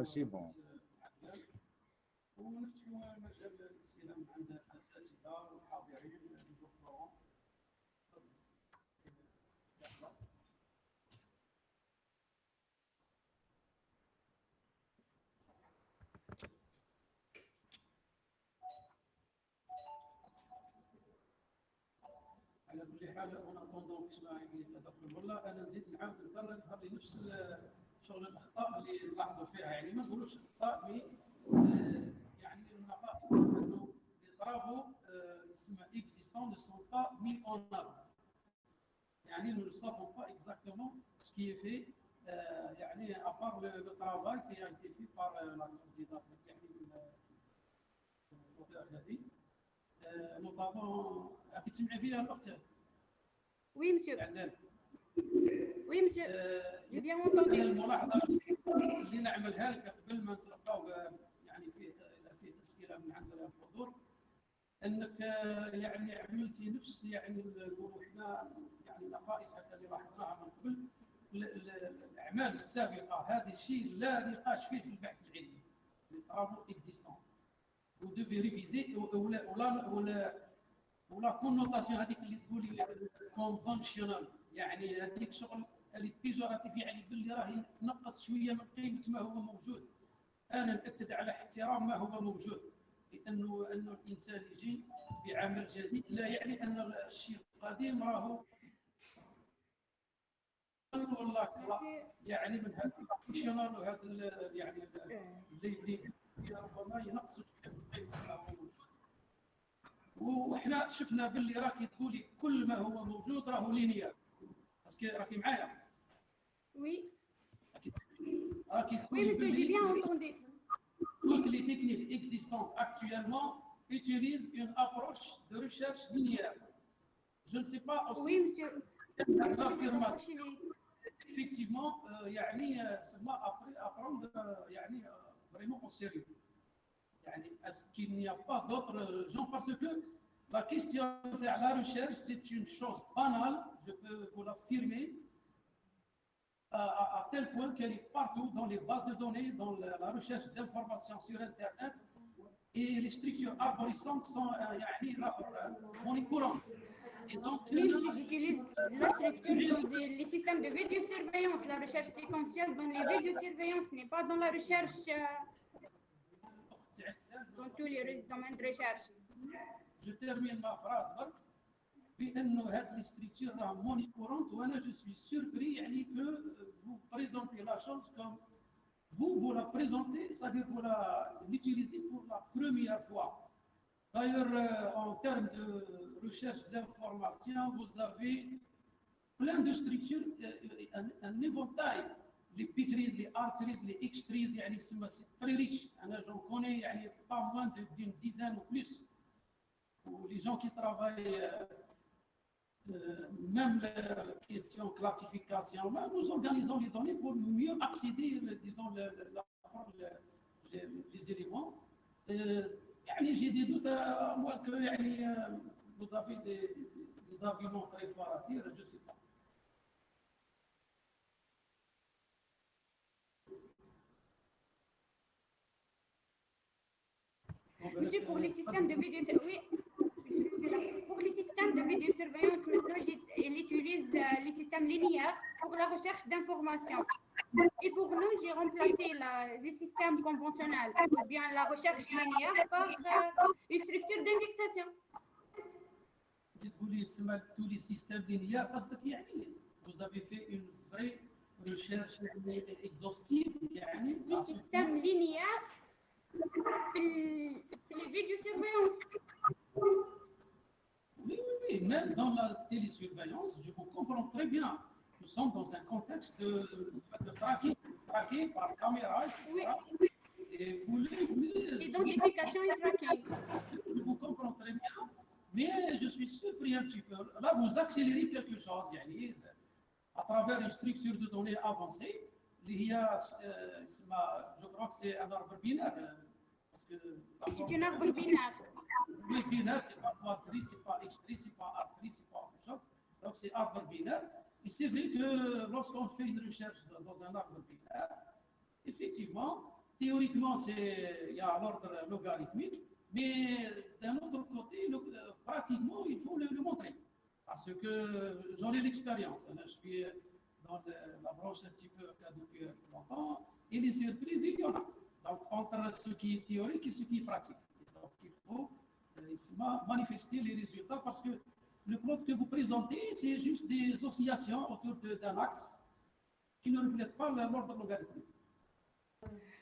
سي بون. ونفتحوا مجال الاسئله من عند الاساتذه والحاضرين الدكتوراه. على كل حال انا كونطون تسمعي تدخل ولا انا نزيد نعاود نكرر هذه نفس شغل الاخطاء اللي نلاحظوا فيها، يعني ما نقولوش اخطاء مي يعني النقائص انه les travaux existants ne sont pas mis en œuvre. يعني nous ne savons pas exactement ce qui est fait يعني à part le travail qui a été fait par la candidate يعني nous avons اكيد تسمعي فيها الاخت. Oui monsieur. Oui monsieur. J'ai bien entendu. الملاحظه اللي نعملها لك قبل ما نتلقاو يعني فيه اسئله من عند الحضور، انك يعني عملتي نفس يعني نقولوا احنا يعني نقائص هكا اللي لاحظناها من قبل الاعمال السابقه. هذا الشيء لا نقاش فيه في البحث العلمي. لي طرافو اكزيستون و دو فيريفيزي ولا كونوتاسيون هذيك اللي تقولي كونفونسيونال، يعني هذيك شغل اللي بيجوراتيف، يعني باللي راهي تنقص شويه من قيمه ما هو موجود. انا ناكد على احترام ما هو موجود، لانه الانسان يجي بعمل جديد لا يعني ان الشيء القديم راهو والله يعني من هذا البروفيشنال وهذا يعني اللي ربما ينقصوا شويه من قيمه ما هو موجود. وإحنا شفنا باللي راكي تقولي كل ما هو موجود راهو لينير. باسكو راكي معايا؟ وي راكي تقولي باللي toutes les techniques existantes actuellement utilisent une approche de recherche linéaire. Je ne sais pas aussi. Oui monsieur. L'affirmation effectivement يعني سما apprendre يعني vraiment au sérieux. Est-ce qu'il n'y a pas d'autres gens? Parce que la question de la recherche, c'est une chose banale, je peux vous l'affirmer. à tel point qu'elle est partout dans les bases de données, dans la recherche d'informations sur Internet, et les structures arborescentes sont monnaie courante. Et donc, Oui, monsieur, j'utilise la structure dans les systèmes de vidéosurveillance. La recherche séquentielle dans les vidéosurveillances n'est pas dans la recherche, dans tous les domaines de recherche. je termine ma phrase برك بأنه هذه structure راه monnaie courante وأنا je suis surpris يعني que vous présentez la chose comme vous la présentez, c'est-à-dire vous l'utilisez pour la première fois. D'ailleurs, en termes de recherche d'information, vous avez plein de structures, un éventail. Les P-trees, les R-trees, les X-trees, c'est très riche. J'en connais pas moins d'une dizaine ou plus. Les gens qui travaillent, même les questions classification, nous organisons les données pour mieux accéder, disons, les éléments. J'ai des doutes à moins que vous avez des arguments très forts à dire, je ne sais pas. Monsieur, pour les systèmes de vidéosurveillance, maintenant, elle utilise les systèmes linéaires pour la recherche d'informations. Et pour nous, j'ai remplacé les systèmes conventionnels, ou bien la recherche linéaire, par une structure d'indexation. Tous les systèmes linéaires, parce que vous avez fait une vraie recherche exhaustive. Les systèmes linéaires, les vidéosurveillance. Oui, même dans la télésurveillance, je vous comprends très bien. Nous sommes dans un contexte de tracking par caméra, etc. Oui. Et vous Identification et tracking. Je vous comprends très bien, mais je suis surpris un petit peu. Là, vous accélérez quelque chose, à travers une structure de données avancée. Je crois que c'est un arbre binaire. C'est un arbre binaire. Oui, binaire, c'est pas quadri, c'est pas x3, c'est pas r3, c'est pas autre chose. Donc c'est arbre binaire. Et c'est vrai que lorsqu'on fait une recherche dans un arbre binaire, effectivement, théoriquement, il y a l'ordre logarithmique, mais d'un autre côté, pratiquement, il faut le montrer. Parce que j'en ai l'expérience. Je suis dans la branche un petit peu depuis longtemps, et les surprises, il y en a. Donc, entre ce qui est théorique et ce qui est pratique. Donc, il faut manifester les résultats parce que le plot que vous présentez, c'est juste des oscillations autour d'un axe qui ne reflètent pas l'ordre logarithmique.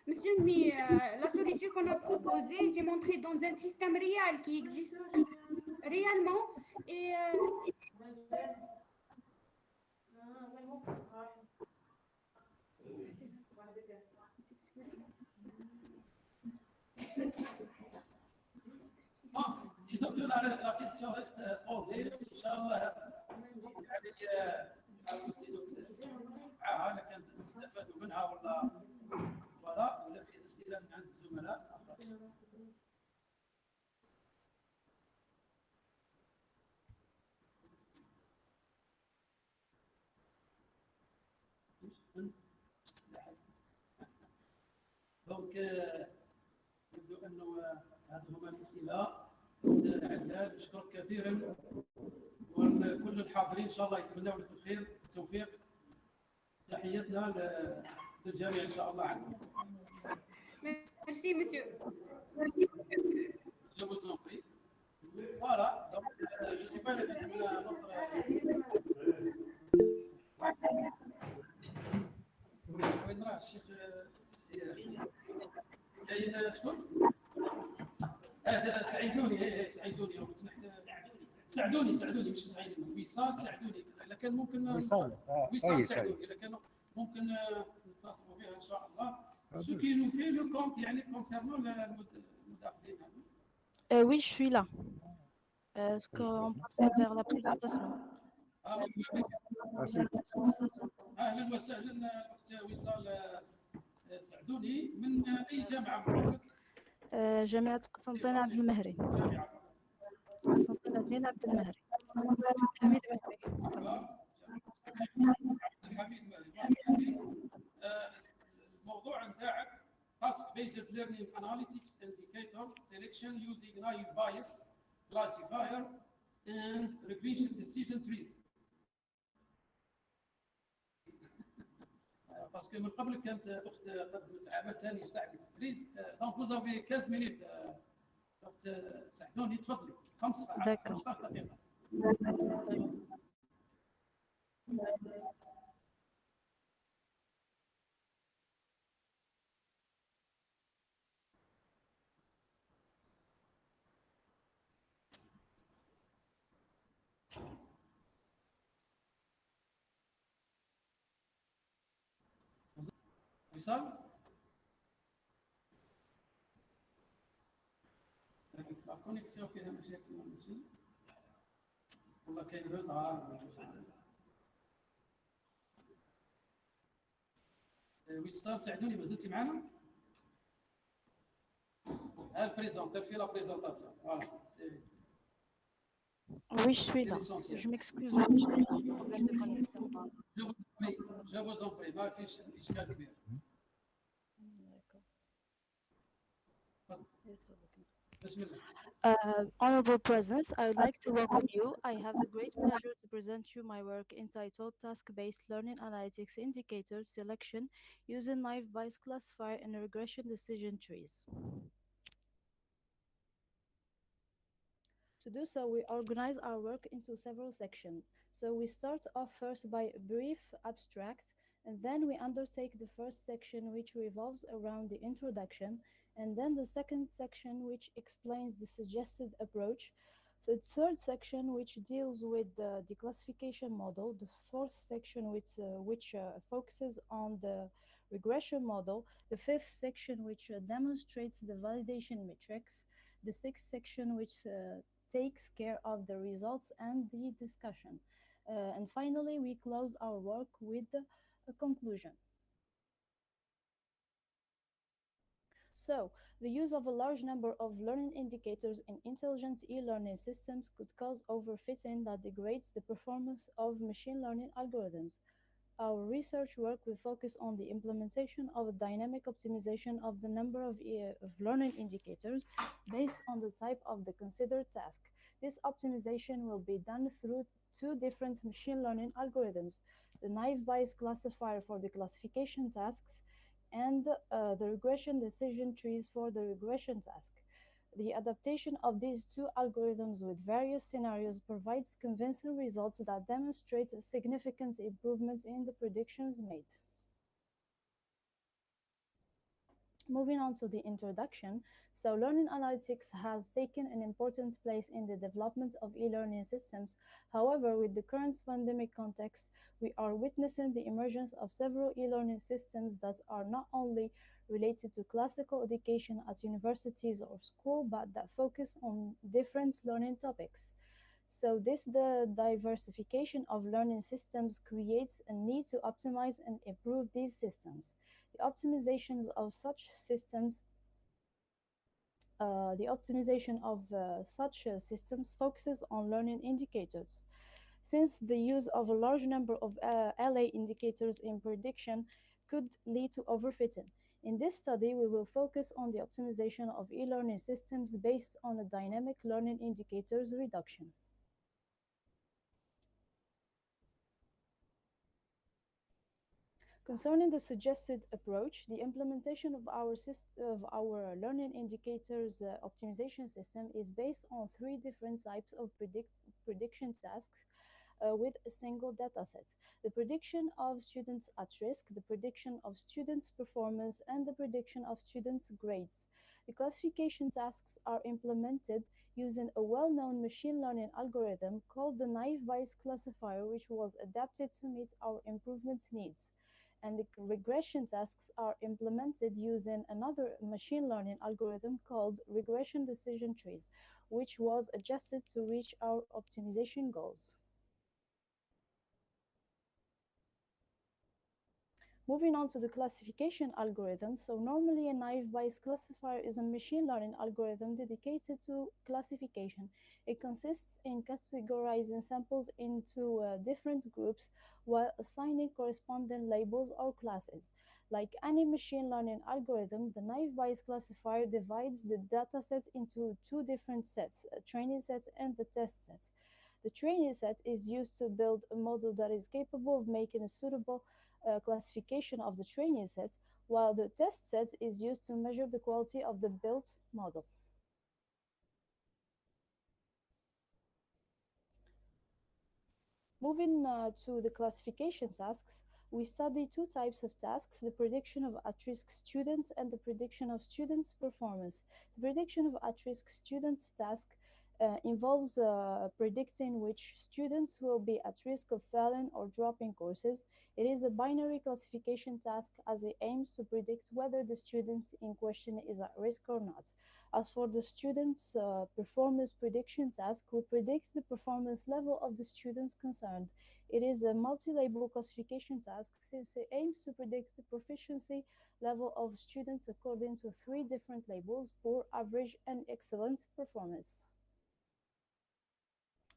Monsieur, mais la solution qu'on a proposée, j'ai montré dans un système réel qui existe réellement et Bon, disons que la question reste posée. Inch'Allah, كانت نستفادوا منها ولا في اسئله من عند الزملاء. دونك يبدو انه هذه هما الاسئله. علال نشكرك كثيرا وكل الحاضرين ان شاء الله يتمنوا لك الخير والتوفيق. تحياتنا للجميع ان شاء الله عنكم. Merci, monsieur. Je vous en prie. Voilà, donc je ne sais pas notre. وين راه الشيخ كاين شكون؟ ساعدوني مش ساعدوني وصال ساعدوني اذا كان ممكن وصال ساعدوني اذا كان ممكن نتصلوا بها ان شاء الله ce qui nous fait le compte concernant المداخلين. Oui, je suis là. Est-ce qu'on passe vers la présentation? اهلا وسهلا اخت وصال ساعدوني من اي جامعه؟ جامعة قسنطينة عبد المهري. قسنطينة 2 عبد المهري. حميد مهري. حميد مهري. task-based learning analytics indicators selection using naive bias classifier and regression decision trees. parce que من قبل كانت اخت قدمت عمل ثاني يستعمل تريز. دونك vous avez 15 minutes. اخت سعدوني تفضلي 15 دقيقه. وصل؟ لا كونيكسيون فيها مشاكل ماشي والله كاين روتار وصل. ساعدوني مازلتي معنا؟ البريزونت في لا بريزونطاسيون فوالا. Oui, je suis là. Je m'excuse. Je vous en prie, ما فيش اشكال كبير. Honorable Presence, I would like to welcome you. I have the great pleasure to present you my work entitled Task-Based Learning Analytics Indicators Selection using Naive Bias Classifier and Regression Decision Trees. To do so, we organize our work into several sections. So we start off first by a brief abstract, and then we undertake the first section, which revolves around the introduction, and then the second section, which explains the suggested approach, the third section, which deals with the classification model, the fourth section, which focuses on the regression model, the fifth section, which demonstrates the validation metrics, the sixth section, which takes care of the results and the discussion. And finally, we close our work with a conclusion. So, the use of a large number of learning indicators in intelligent e-learning systems could cause overfitting that degrades the performance of machine learning algorithms. Our research work will focus on the implementation of a dynamic optimization of the number of learning indicators based on the type of the considered task. This optimization will be done through two different machine learning algorithms, the naive bias classifier for the classification tasks and the regression decision trees for the regression task. The adaptation of these two algorithms with various scenarios provides convincing results that demonstrate significant improvements in the predictions made. Moving on to the introduction, so learning analytics has taken an important place in the development of e-learning systems. However, with the current pandemic context, we are witnessing the emergence of several e-learning systems that are not only related to classical education at universities or school, but that focus on different learning topics. So the diversification of learning systems creates a need to optimize and improve these systems. The optimizations of such systems focuses on learning indicators. Since the use of a large number of LA indicators in prediction could lead to overfitting. In this study, we will focus on the optimization of e-learning systems based on a dynamic learning indicators reduction. Concerning the suggested approach, the implementation of our learning indicators optimization system is based on three different types of prediction tasks with a single dataset: the prediction of students at risk, the prediction of students' performance, and the prediction of students' grades. The classification tasks are implemented using a well-known machine learning algorithm called the naive bias classifier, which was adapted to meet our improvement needs. And the regression tasks are implemented using another machine learning algorithm called regression decision trees, which was adjusted to reach our optimization goals. Moving on to the classification algorithm. So normally a naive Bayes classifier is a machine learning algorithm dedicated to classification. It consists in categorizing samples into different groups while assigning corresponding labels or classes. Like any machine learning algorithm, the naive Bayes classifier divides the dataset into two different sets, a training set and the test set. The training set is used to build a model that is capable of making a suitable classification of the training set, while the test set is used to measure the quality of the built model. Moving to the classification tasks, we study two types of tasks, the prediction of at-risk students and the prediction of students' performance. The prediction of at-risk students task involves predicting which students will be at risk of failing or dropping courses. It is a binary classification task as it aims to predict whether the student in question is at risk or not. As for the student's performance prediction task, we predict the performance level of the students concerned. It is a multi-label classification task since it aims to predict the proficiency level of students according to three different labels: poor, average, and excellent performance.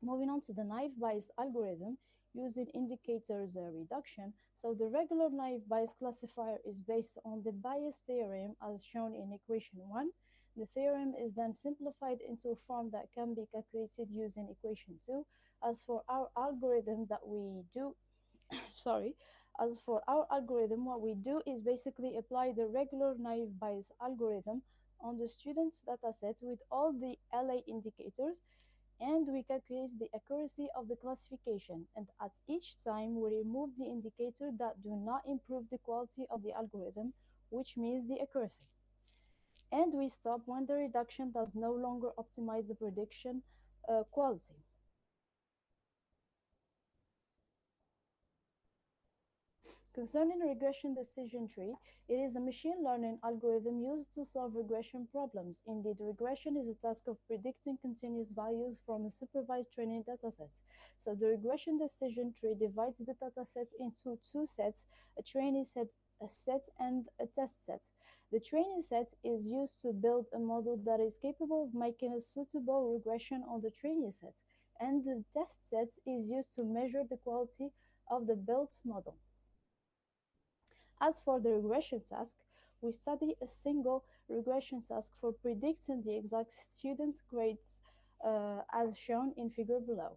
Moving on to the naive Bayes algorithm using indicators reduction. So the regular naive Bayes classifier is based on the Bayes theorem as shown in equation 1. The theorem is then simplified into a form that can be calculated using equation 2. As for our algorithm that we do, as for our algorithm, what we do is basically apply the regular naive Bayes algorithm on the student's dataset with all the LA indicators, and we calculate the accuracy of the classification, and at each time we remove the indicator that do not improve the quality of the algorithm, which means the accuracy, and we stop when the reduction does no longer optimize the prediction quality. Concerning regression decision tree, it is a machine learning algorithm used to solve regression problems. Indeed, regression is a task of predicting continuous values from a supervised training dataset. So the regression decision tree divides the dataset into two sets, a training set, and a test set. The training set is used to build a model that is capable of making a suitable regression on the training set, and the test set is used to measure the quality of the built model. As for the regression task, we study a single regression task for predicting the exact student grades as shown in figure below.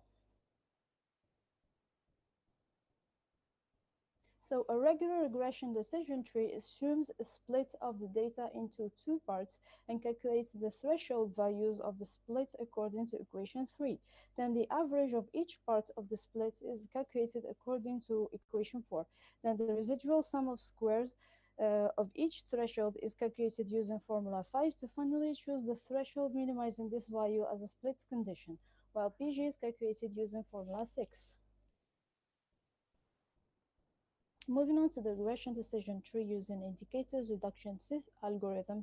So a regular regression decision tree assumes a split of the data into two parts and calculates the threshold values of the split according to equation 3. Then the average of each part of the split is calculated according to equation 4. Then the residual sum of squares of each threshold is calculated using formula 5 to finally choose the threshold, minimizing this value as a split condition, while PG is calculated using formula 6. Moving on to the regression decision tree using indicators reduction algorithm.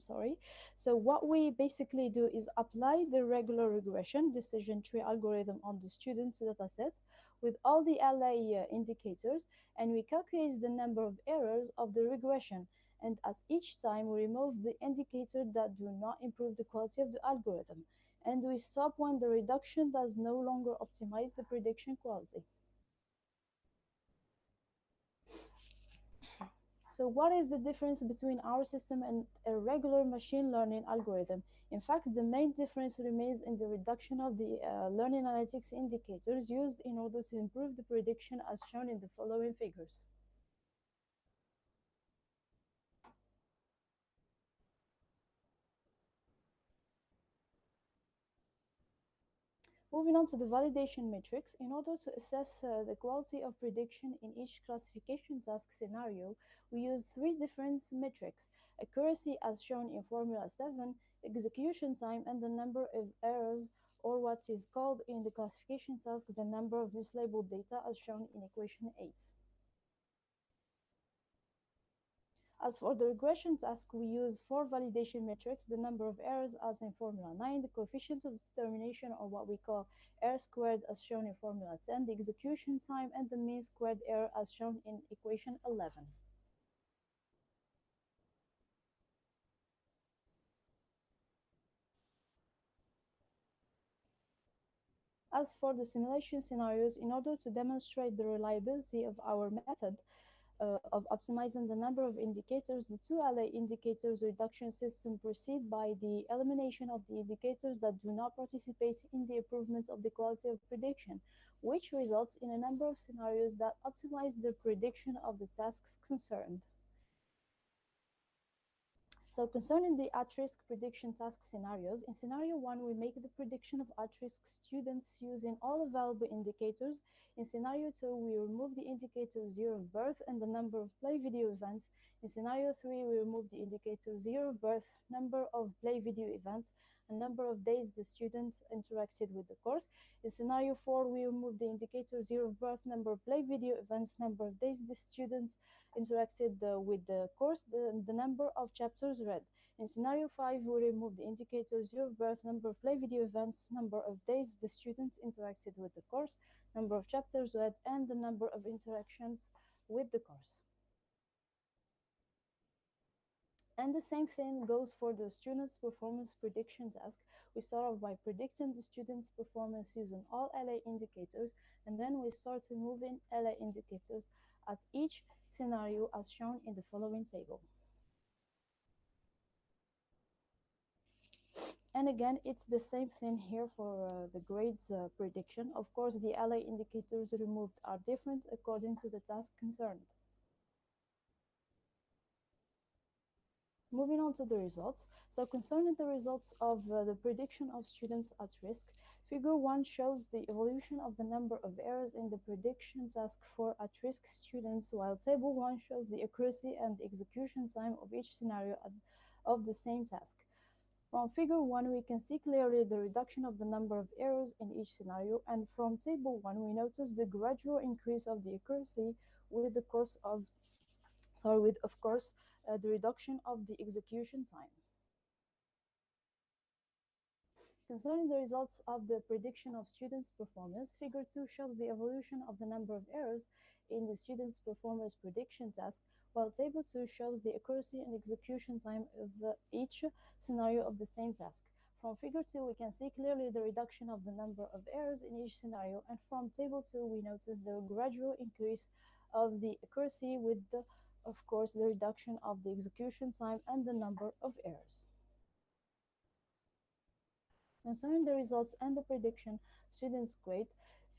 So what we basically do is apply the regular regression decision tree algorithm on the student's dataset with all the LA indicators, and we calculate the number of errors of the regression. And at each time, we remove the indicator that do not improve the quality of the algorithm. And we stop when the reduction does no longer optimize the prediction quality. So what is the difference between our system and a regular machine learning algorithm? In fact, the main difference remains in the reduction of the learning analytics indicators used in order to improve the prediction as shown in the following figures. Moving on to the validation matrix, in order to assess the quality of prediction in each classification task scenario, we use three different metrics: accuracy as shown in Formula 7, execution time, and the number of errors, or what is called in the classification task the number of mislabeled data as shown in equation 8. As for the regression task, we use four validation metrics: the number of errors as in Formula 9, the coefficient of determination, or what we call R squared as shown in Formula 10, the execution time, and the mean squared error as shown in equation 11. As for the simulation scenarios, in order to demonstrate the reliability of our method of optimizing the number of indicators, the two LA indicators reduction system proceed by the elimination of the indicators that do not participate in the improvement of the quality of prediction, which results in a number of scenarios that optimize the prediction of the tasks concerned. So concerning the at-risk prediction task scenarios, in scenario 1, we make the prediction of at-risk students using all available indicators. In scenario 2, we remove the indicators year of birth and the number of play video events. In scenario 3, we remove the indicators year of birth, number of play video events, and number of days the student interacted with the course. In scenario 4, we remove the indicators year of birth, number of play video events, number of days the student interacted with the course, the number of chapters read. In scenario 5, we remove the indicators year of birth, number of play video events, number of days the student interacted with the course, number of chapters read, and the number of interactions with the course. And the same thing goes for the student's performance prediction task. We start off by predicting the student's performance using all LA indicators, and then we start removing LA indicators at each scenario as shown in the following table. And again, it's the same thing here for the grades prediction. Of course, the LA indicators removed are different according to the task concerned. Moving on to the results. So concerning the results of the prediction of students at risk, figure 1 shows the evolution of the number of errors in the prediction task for at-risk students, while table 1 shows the accuracy and the execution time of each scenario of the same task. From figure 1, we can see clearly the reduction of the number of errors in each scenario, and from table 1, we notice the gradual increase of the accuracy with the course of, of course, the reduction of the execution time. Concerning the results of the prediction of students' performance, figure 2 shows the evolution of the number of errors in the students' performance prediction task, while table 2 shows the accuracy and execution time of each scenario of the same task. From figure 2, we can see clearly the reduction of the number of errors in each scenario, and from table 2, we notice the gradual increase of the accuracy with the, of course, the reduction of the execution time and the number of errors. Concerning the results and the prediction students' grade,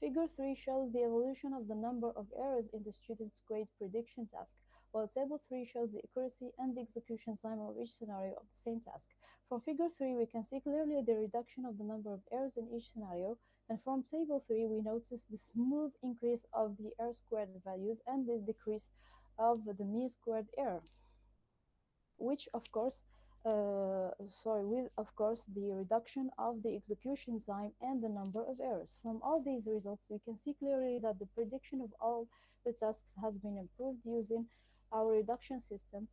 figure 3 shows the evolution of the number of errors in the students' grade prediction task, while table 3 shows the accuracy and the execution time of each scenario of the same task. From figure 3, we can see clearly the reduction of the number of errors in each scenario, and from table 3, we notice the smooth increase of the R-squared values and the decrease of the mean squared error, which of course with of course the reduction of the execution time and the number of errors. From all these results, we can see clearly that the prediction of all the tasks has been improved using our reduction systems,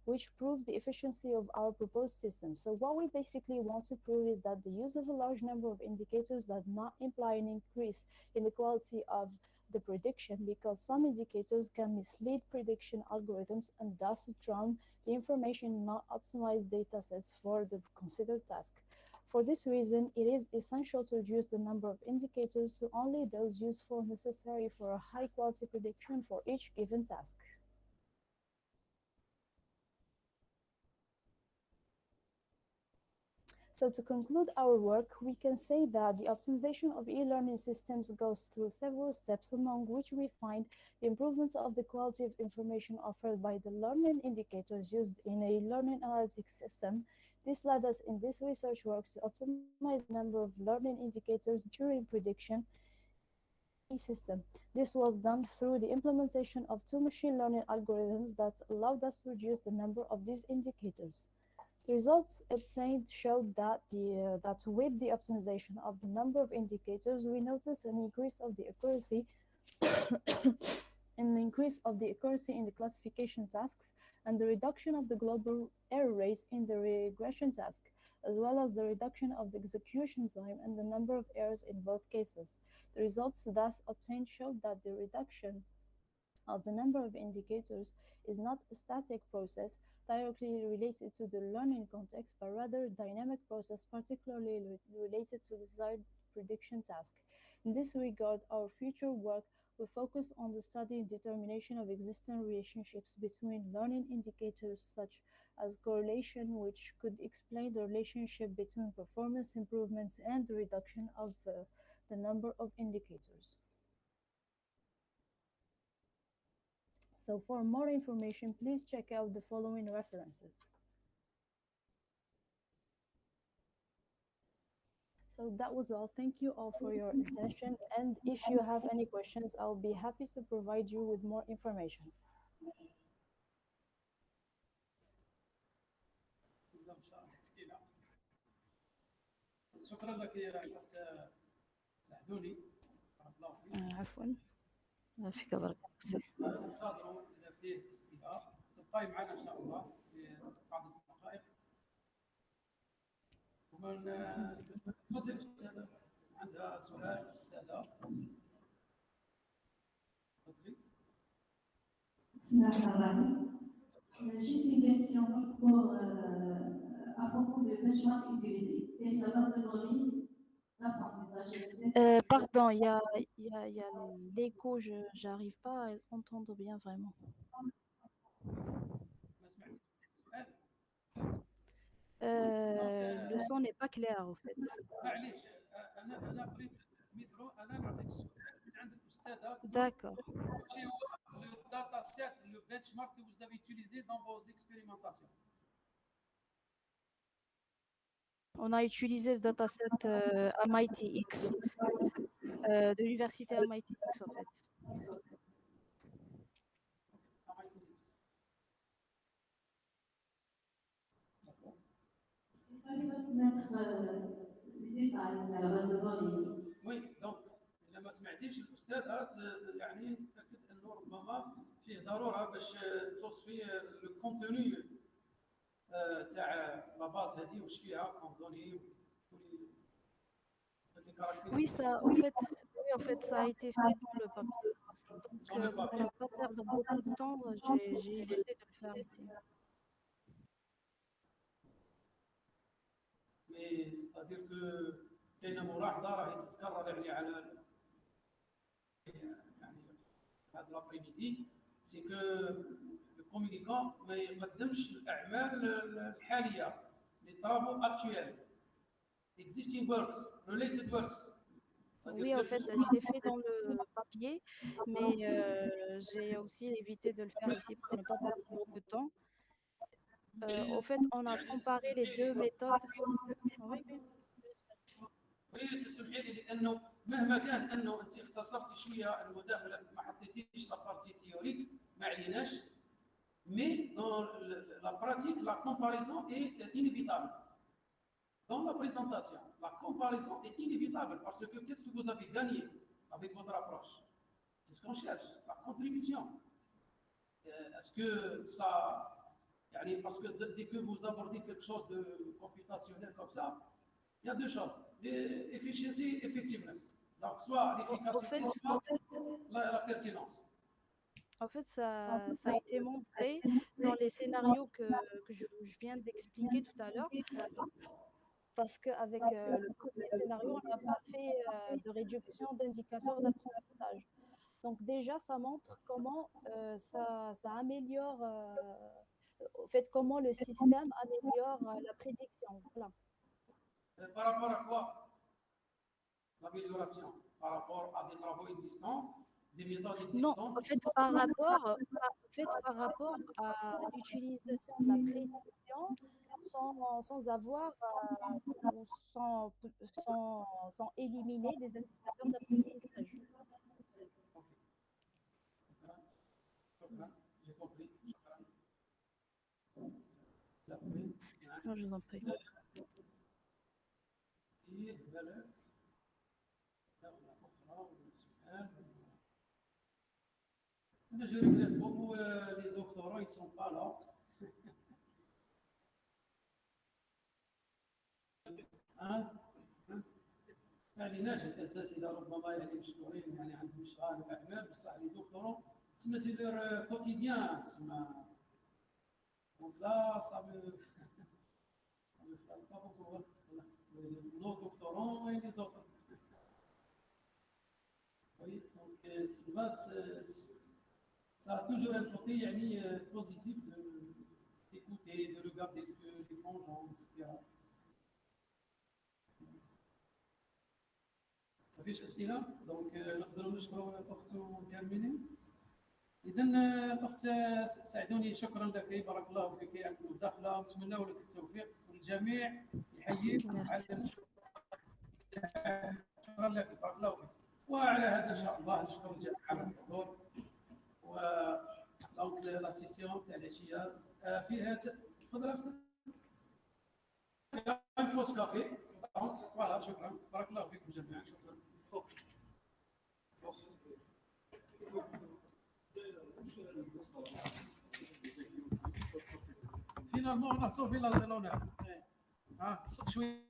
which prove the efficiency of our proposed system. So what we basically want to prove is that the use of a large number of indicators does not imply an increase in the quality of the prediction, because some indicators can mislead prediction algorithms and thus drown the information in not optimized data sets for the considered task. For this reason, it is essential to reduce the number of indicators to only those useful and necessary for a high quality prediction for each given task. So to conclude our work, we can say that the optimization of e-learning systems goes through several steps, among which we find the improvements of the quality of information offered by the learning indicators used in a learning analytics system. This led us in this research work to optimize the number of learning indicators during prediction system. This was done through the implementation of 2 machine learning algorithms that allowed us to reduce the number of these indicators. The results obtained showed that with the optimization of the number of indicators, we notice an increase of the accuracy in the classification tasks and the reduction of the global error rates in the regression task, as well as the reduction of the execution time and the number of errors in both cases. The results thus obtained showed that the reduction The number of indicators is not a static process directly related to the learning context, but rather a dynamic process particularly related to the desired prediction task. In this regard, our future work will focus on the study and determination of existing relationships between learning indicators such as correlation, which could explain the relationship between performance improvements and the reduction of the number of indicators. So for more information, please check out the following references. So that was all. Thank you all for your attention. And if you have any questions, I'll be happy to provide you with more information. شكرا لك يا اخت سعدوني. عفوا فيك بركة. ننتظروا اذا فيه اسئله تبقاي معنا ان شاء الله في بعض الدقائق. ومن تفضل استاذه عندها سؤال استاذه تفضلي. بسم الله الرحمن الرحيم. Juste une question à propos de benchmark utilisé et la base de données d'apprentissage. Pardon, il y a l'écho, je n'arrive pas à entendre bien vraiment. ما سمعتيش السؤال؟ Le son n'est pas clair en fait. معليش انا قريت الميكرو انا نعطيك السؤال من عند الاستاذه. D'accord. C'est le dataset, le benchmark que vous avez utilisé dans vos expérimentations. On a utilisé le dataset MITx de l'université MITx en fait. Oui, donc لما سمعتيش الاستاذه يعني تاكد انه ربما فيه ضروره باش توصفي لو كونتوني تاع لا باز هذه واش فيها كونتوني. Oui, en fait, ça a été fait dans le papier. Donc, pour ne pas perdre beaucoup de temps, j'ai évité de le faire ici. Mais c'est-à-dire que كاينه ملاحظه راهي تتكرر يعني على يعني هذا لابريميدي سي كو لو كومينيكون ما يقدمش الاعمال الحاليه لي طرافو اكطويل existing works related works. Oui, en fait, je l'ai fait dans le papier, mais j'ai aussi évité de le faire ici pour ne pas perdre beaucoup de temps. En fait, on a comparé les deux méthodes. Oui, oui, تسمحي لي لانه مهما كان انه انت اختصرتي شويه المداخله ما حطيتيش لا بارتي تيوريك ما عليناش مي dans la pratique la comparaison est inévitable. Dans la présentation, la comparaison est inévitable parce que qu'est-ce que vous avez gagné avec votre approche? C'est ce qu'on cherche, la contribution. Est-ce que ça, parce que dès que vous abordez quelque chose de computationnel comme ça, il y a deux choses, l'efficiency et effectiveness. Donc soit l'efficacité, soit la pertinence. En fait, ça a été montré dans les scénarios que je viens d'expliquer tout à l'heure. Parce qu'avec le premier scénario, on n'a pas fait de réduction d'indicateurs d'apprentissage. Donc déjà, ça montre comment ça améliore, en fait, comment le système améliore la prédiction. Voilà. Par rapport à quoi? L'amélioration par rapport à des travaux existants, des méthodes existantes? Non, en fait, par rapport à l'utilisation de la prédiction sans avoir ou sans éliminer des indicateurs d'apprentissage. J'ai compris. Non, je vous en prie. Je regrette beaucoup, les doctorants, ils ne sont pas là. يعني ناجح الاساتذه ربما يعني مشهورين يعني عندهم اشغال واعمال بصح لي دكتورون c'est leur quotidien. Donc là, ça me flatte pas beaucoup. Voilà. Nos doctorants et les autres. Oui, donc ça a toujours un côté positif d'écouter, de regarder ce que les gens font, etc. مفيش أسئلة؟ دونك نقدروا نشكروا الأخت وترميني. إذا الأخت سعدوني، شكرا لك، بارك الله فيك على المداخلة، نتمنى لك التوفيق والجميع يحييك. شكرا لك، بارك الله فيك. وعلى هذا إن شاء الله نشكر الجميع على الحضور. و دونك لا سيسيون تاع العشية فيها تفضل أستاذ. كوس كافي. فوالا شكرا، بارك الله فيكم جميعا، شكرا. Finalement, on a sauvé l'honneur. شوي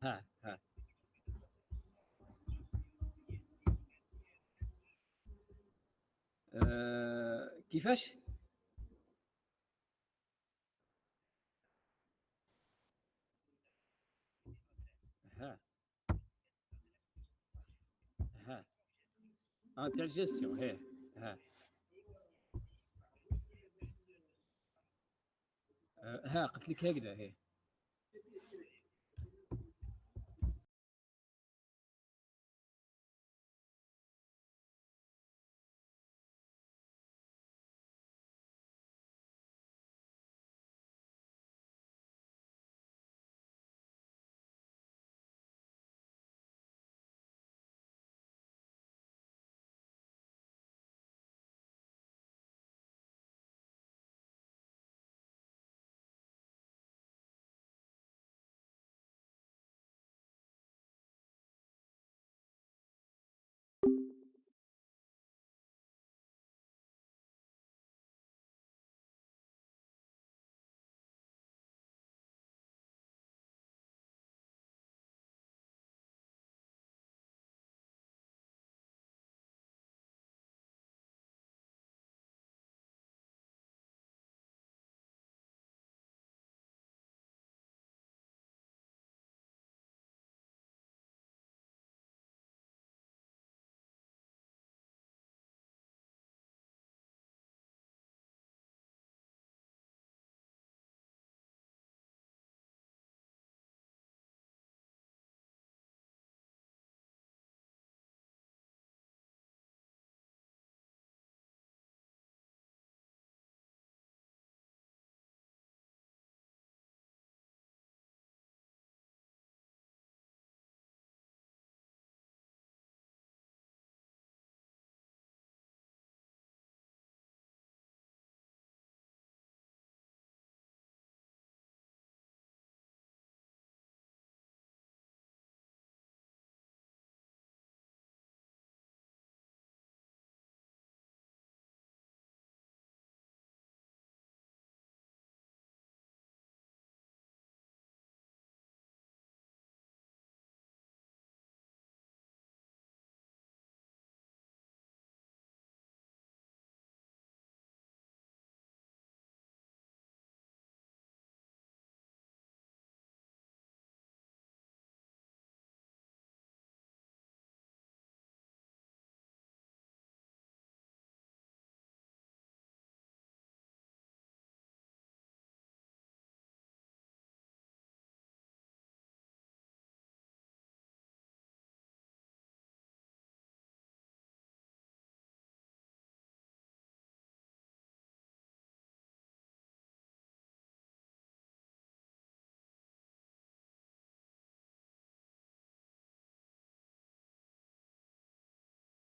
ها كيفاش؟ ها تاع الجيستيون قلت لك هكذا